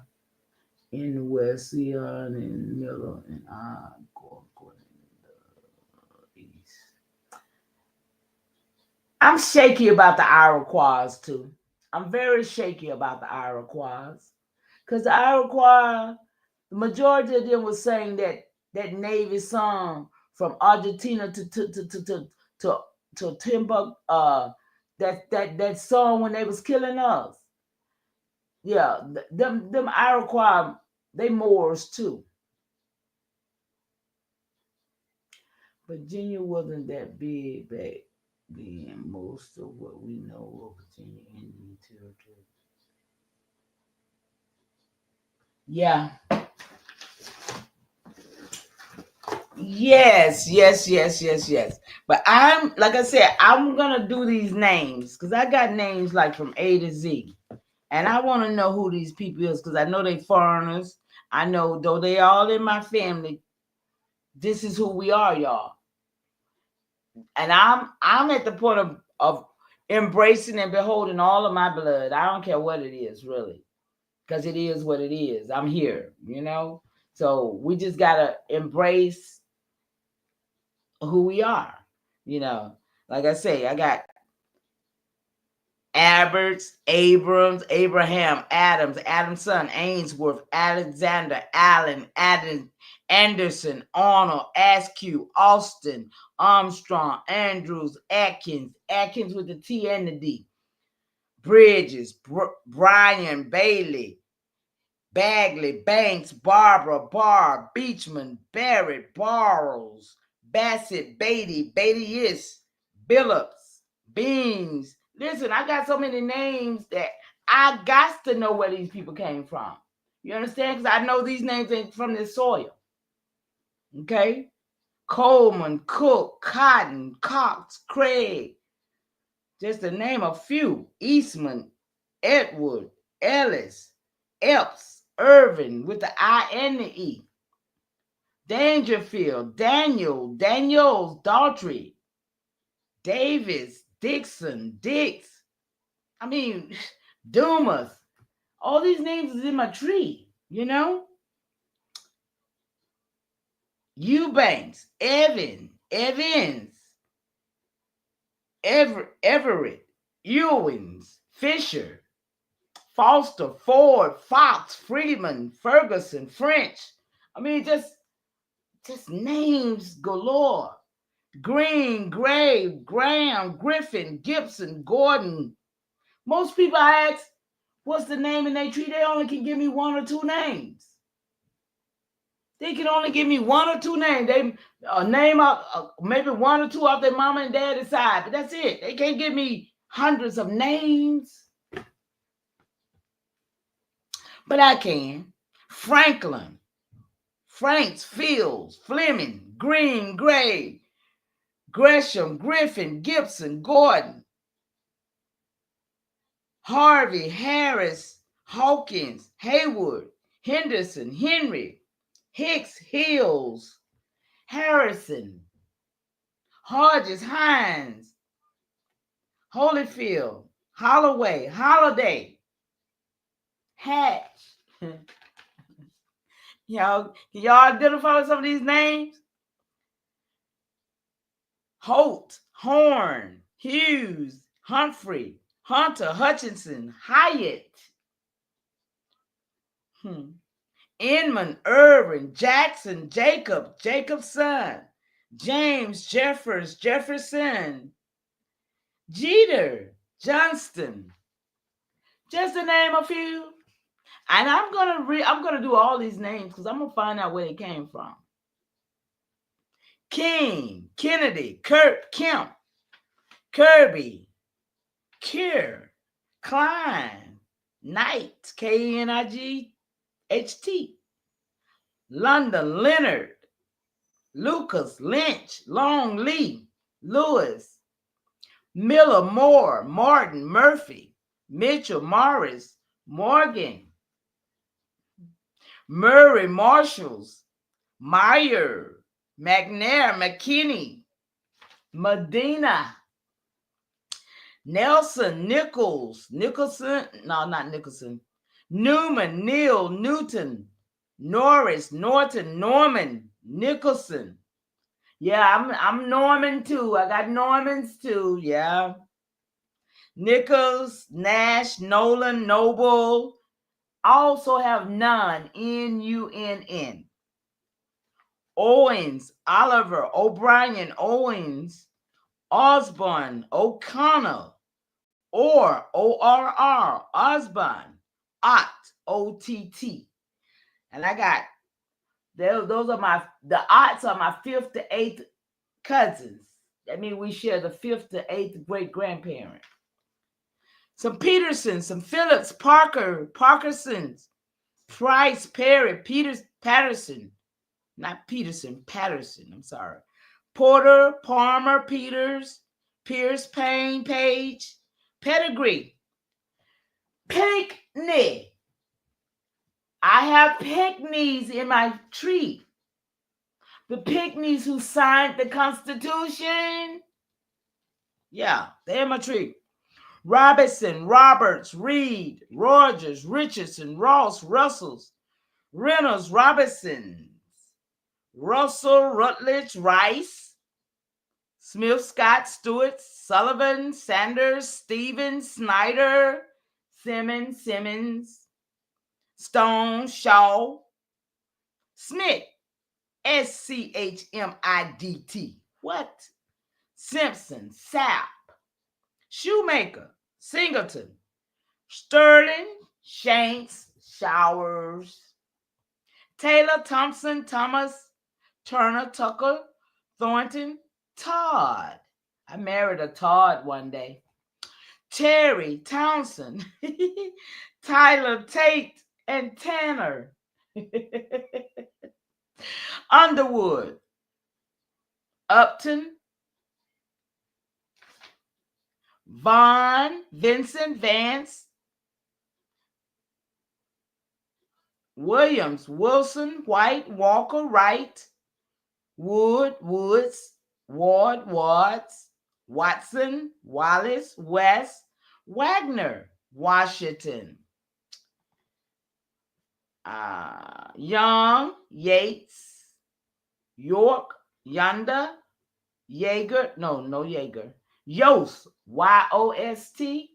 in the West, Sion in the middle, and Iroquois in the East. I'm shaky about the Iroquois too. I'm very shaky about the Iroquois because the Iroquois, the majority of them was saying that Navy song from Argentina to Timbuktu, that song when they was killing us. Yeah, them Iroquois, they Moors too. Virginia wasn't that big back then. Most of what we know of Virginia Indian Territory. Yeah. Yes. But I'm, like I said, I'm gonna do these names because I got names like from A to Z, and I want to know who these people is because I know they foreigners. I know though they all in my family. This is who we are, y'all. And I'm at the point of embracing and beholding all of my blood. I don't care what it is, really, because it is what it is. I'm here, you know. So we just gotta embrace who we are, you know. Like I say, I got Alberts, Abrams, Abraham, Adams, Adam's son, Ainsworth, Alexander, Allen, Anderson, Arnold, Askew, Austin, Armstrong, Andrews, Atkins with the T and the D, Bridges, Brian, Bailey, Bagley, Banks, Barbara, Barr, Beachman, Barrett, Barrows, Bassett, Beatty, Billups, Beans. Listen, I got so many names that I got to know where these people came from. You understand? Because I know these names ain't from this soil. Okay? Coleman, Cook, Cotton, Cox, Craig. Just to name a few. Eastman, Edward, Ellis, Epps, Irvin with the I and the E. Dangerfield, Daniels, Daughtry, Davis, Dixon, Dix. I mean, Dumas. All these names is in my tree, you know? Eubanks, Evans, Everett, Ewings, Fisher, Foster, Ford, Fox, Freeman, Ferguson, French. I mean, just names galore. Green, Gray, Graham, Griffin, Gibson, Gordon. Most people I ask, what's the name in their tree? They only can give me one or two names. They can only give me one or two names. They name up maybe one or two off their mama and daddy's side, but that's it. They can't give me hundreds of names. But I can. Franklin, Franks, Fields, Fleming, Green, Gray, Gresham, Griffin, Gibson, Gordon, Harvey, Harris, Hawkins, Haywood, Henderson, Henry, Hicks, Hills, Harrison, Hodges, Hines, Holyfield, Holloway, Holiday, Hatch. Y'all, can y'all identify with some of these names? Holt, Horn, Hughes, Humphrey, Hunter, Hutchinson, Hyatt, Inman, Irvin, Jackson, Jacobson, James, Jefferson, Jeter, Johnston, just to name a few. And I'm gonna do all these names because I'm gonna find out where they came from. King, Kennedy, Kemp, Kirby, Keir, Klein, Knight, Knight, London, Leonard, Lucas, Lynch, Long, Lee, Lewis, Miller, Moore, Martin, Murphy, Mitchell, Morris, Morgan, Murray, Marshalls, Meyer, McNair, McKinney, Medina, Nelson, Nicholson, Newman, Neal, Newton, Norris, Norton, Norman, Nicholson. Yeah, I'm Norman too. I got Normans too. Yeah. Nichols, Nash, Nolan, Noble. I also have Nunn, Nunn. Owens, Oliver, O'Brien, Owens, Osborne, O'Connell, or O-R-R, Osborne, Ott, O-T-T. And I got, those are the Otts are my 5th to 8th cousins. That means we share the 5th to 8th great-grandparent. Some Petersons, some Phillips, Parkersons, Price, Perry, Patterson, not Peterson, Patterson, I'm sorry. Porter, Palmer, Peters, Pierce, Payne, Page, Pedigree, Pinckney. I have Pinckneys in my tree. The Pinckneys who signed the Constitution. Yeah, they're in my tree. Robinson, Roberts, Reed, Rogers, Richardson, Ross, Russells, Reynolds, Robinsons, Russell, Rutledge, Rice, Smith, Scott, Stewart, Sullivan, Sanders, Stevens, Snyder, Simmons, Stone, Shaw, Smith, S-C-H-M-I-D-T. What? Simpson, Sapp, Shoemaker, Singleton, Sterling, Shanks, Showers, Taylor, Thompson, Thomas, Turner, Tucker, Thornton, Todd. I married a Todd one day. Terry, Townsend, Tyler, Tate, and Tanner. Underwood, Upton, Vaughn, Vincent, Vance, Williams, Wilson, White, Walker, Wright, Wood, Woods, Ward, Wards, Watson, Wallace, West, Wagner, Washington, Young, Yates, York, Yonder, Jaeger, no Jaeger, Yost, Y-O-S-T,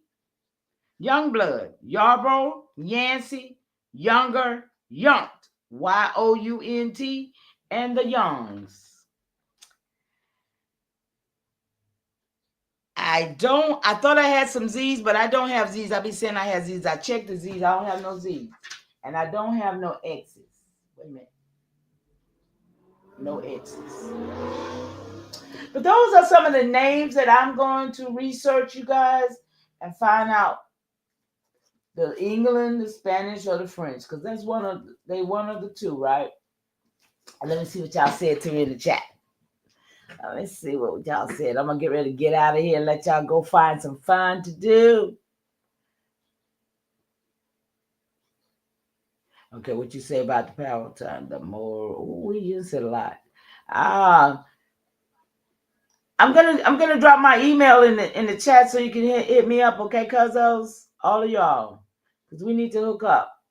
Youngblood, Yarborough, Yancey, Younger, Yount, Y-O-U-N-T, and the Youngs. I thought I had some Z's, but I don't have Z's. I be saying I have Z's. I checked the Z's. I don't have no Z's. And I don't have no X's. Wait a minute. No X's. But those are some of the names that I'm going to research, you guys, and find out the England, the Spanish, or the French, because that's one of the two, right? And let me see what y'all said to me in the chat. Let's see what y'all said. I'm gonna get ready to get out of here and let y'all go find some fun to do. Okay, what you say about the power time? The more we use it a lot. I'm gonna drop my email in the chat so you can hit me up, okay, cuzzos? All of y'all, because we need to hook up.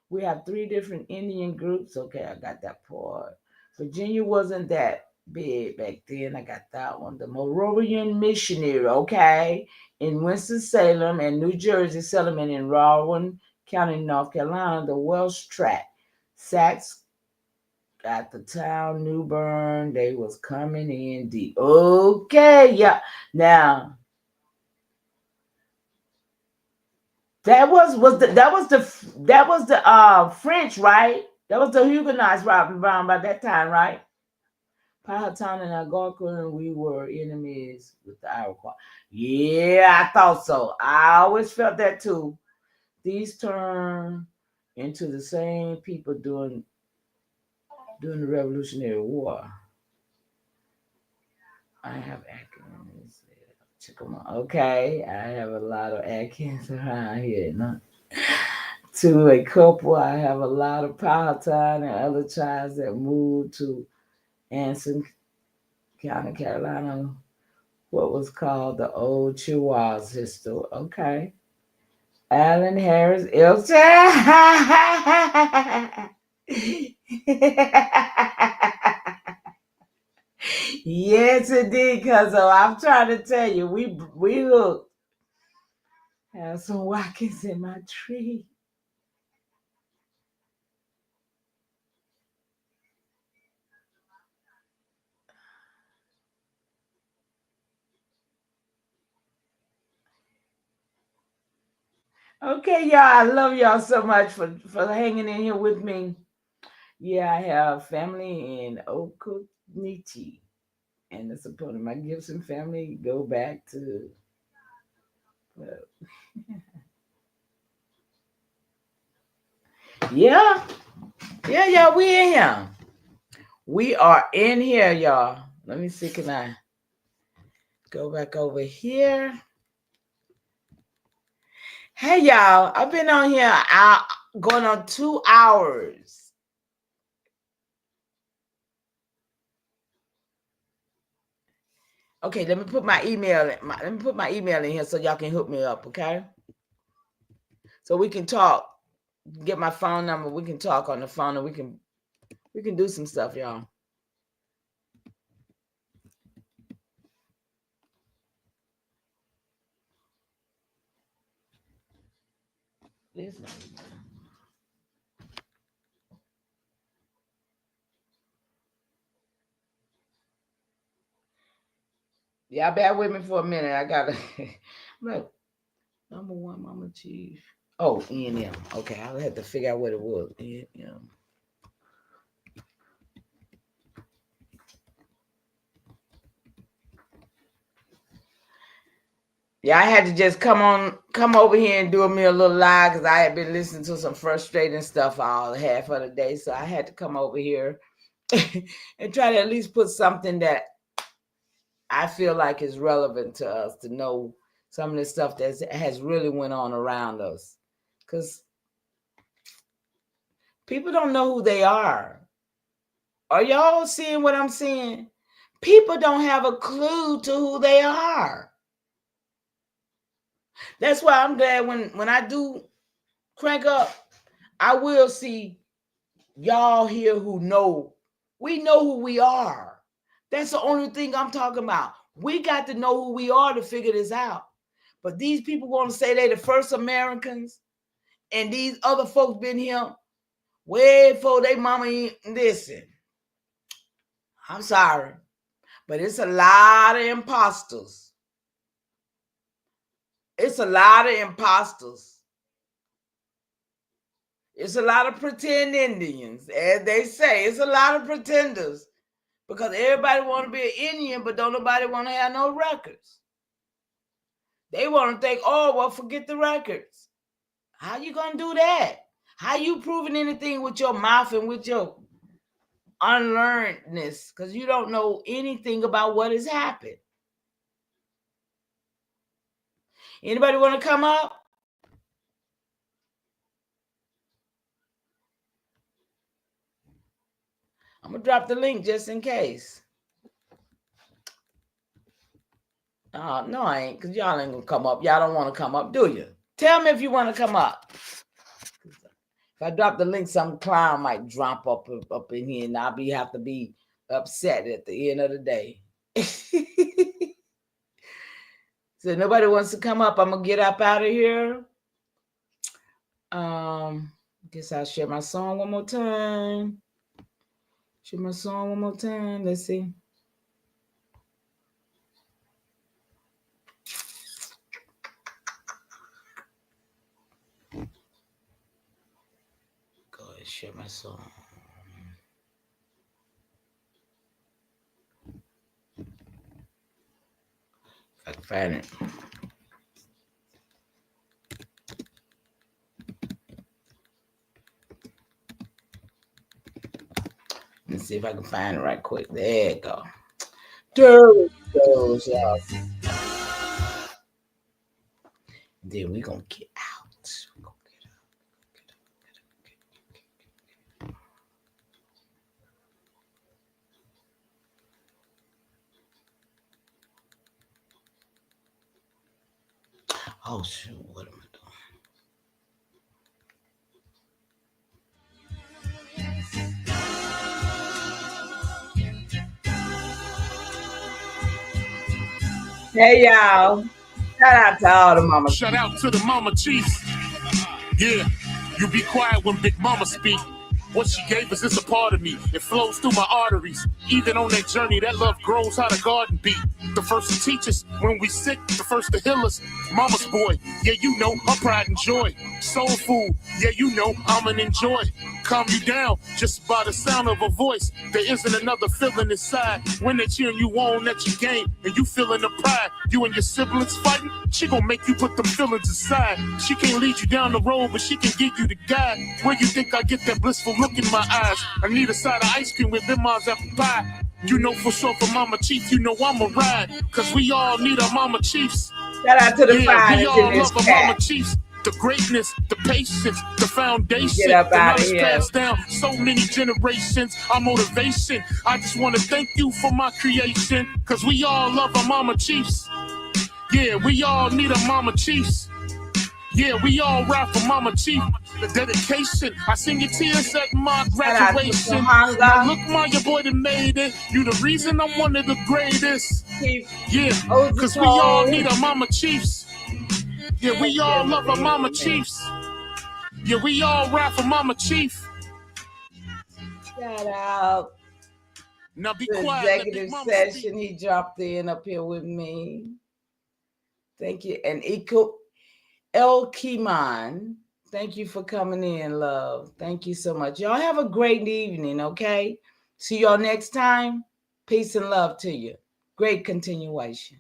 We have 3 different Indian groups. Okay, I got that part. Virginia wasn't that big back then. I got that one. The Moravian Missionary, okay, in Winston-Salem and New Jersey settlement in Rowan County, North Carolina. The Welsh Tract. Sachs got the town, New Bern. They was coming in deep. Okay, yeah. Now, that was the French, right? That was the Huguenots around by that time, right? Powhatan and Algonquin, we were enemies with the Iroquois. Yeah, I thought so. I always felt that too. These turned into the same people during the Revolutionary War. I have Atkins. Check them out. Okay, I have a lot of Atkins around here. No? To a couple, I have a lot of Powhatan and other tribes that moved to Anson County, Carolina, what was called the old Chihuahuas history. Okay. Alan Harris, Ilse. Yes, indeed, cuz I'm trying to tell you, we hooked. Have some Watkins in my tree. Okay, y'all. I love y'all so much for hanging in here with me. Yeah, I have family in Okunichi, and the support of my Gibson family go back to. Yeah, y'all. We in here. We are in here, y'all. Let me see. Can I go back over here? Hey, y'all. I've been on here going on 2 hours. Okay, let me put my email. Let me put my email in here so y'all can hook me up. Okay, so we can talk. Get my phone number. We can talk on the phone, and we can do some stuff, y'all. Y'all bear with me for a minute. I gotta look. Number one, Mama Chief. Oh, E&M. Okay, I'll have to figure out what it was. E&M. Yeah, I had to just come over here and do me a little live because I had been listening to some frustrating stuff all half of the day. So I had to come over here and try to at least put something that I feel like is relevant to us to know some of the stuff that has really went on around us. Because people don't know who they are. Are y'all seeing what I'm seeing? People don't have a clue to who they are. That's why I'm glad when I do crank up, I will see y'all here who know. We know who we are. That's the only thing I'm talking about. We got to know who we are to figure this out. But these people want to say they're the first Americans, and these other folks been here way before they mama. Listen, I'm sorry, but it's a lot of imposters. It's a lot of imposters. It's a lot of pretend Indians, as they say. It's a lot of pretenders because everybody want to be an Indian, but don't nobody want to have no records. They want to think, oh, well, forget the records. How you going to do that? How you proving anything with your mouth and with your unlearnedness? Because you don't know anything about what has happened. Anybody want to come up? I'm going to drop the link just in case. No, I ain't, because y'all ain't going to come up. Y'all don't want to come up, do you? Tell me if you want to come up. If I drop the link, some clown might drop up in here, and I'll have to be upset at the end of the day. So nobody wants to come up. I'm going to get up out of here. Guess I'll share my song one more time. Let's see. Go ahead, share my song. If I can find it. Let's see if I can find it right quick. There you go. There it goes, y'all. Then we're going to get out. Oh, shoot. What am I doing? Hey, y'all. Shout out to all the mama. Shout out to the mama chiefs. Yeah, you be quiet when Big Mama speak. What she gave us is a part of me. It flows through my arteries. Even on that journey, that love grows how the garden be. The first to teach us when we sick, the first to heal us. Mama's boy, yeah, you know, her pride and joy. Soul food, yeah, you know, I'm an enjoy. Calm you down just by the sound of a voice. There isn't another feeling inside when they cheering you on at your game and you feeling the pride. You and your siblings fighting, she gon' make you put them feelings aside. She can't lead you down the road, but she can give you the guide. Where you think I get that blissful look in my eyes? I need a side of ice cream with them eyes apple pie. You know for sure for Mama Chief, you know I'ma ride. Cause we all need our Mama Chiefs. Shout out to the Yeah, we finest all in this love our chat. Mama Chiefs. The greatness, the patience, the foundation, Get up the outta knowledge here. passed down so many generations. Our motivation. I just want to thank you for my creation. Cause we all love our Mama Chiefs. Yeah, we all need our Mama Chiefs. Yeah, we all ride for Mama Chief. The dedication. I seen your tears at my graduation. Now look, Ma, your boy that made it. You the reason I'm one of the greatest. Yeah, cause we all need our Mama Chiefs. Yeah, we all love our Mama Chiefs. Yeah, we all ride for Mama Chief. Shout out. Now be The quiet. Let Big executive Mama session, he dropped in up here with me. Thank you. And El Kiman, thank you for coming in, love. Thank you so much. Y'all have a great evening, okay? See y'all next time. Peace and love to you. Great continuation.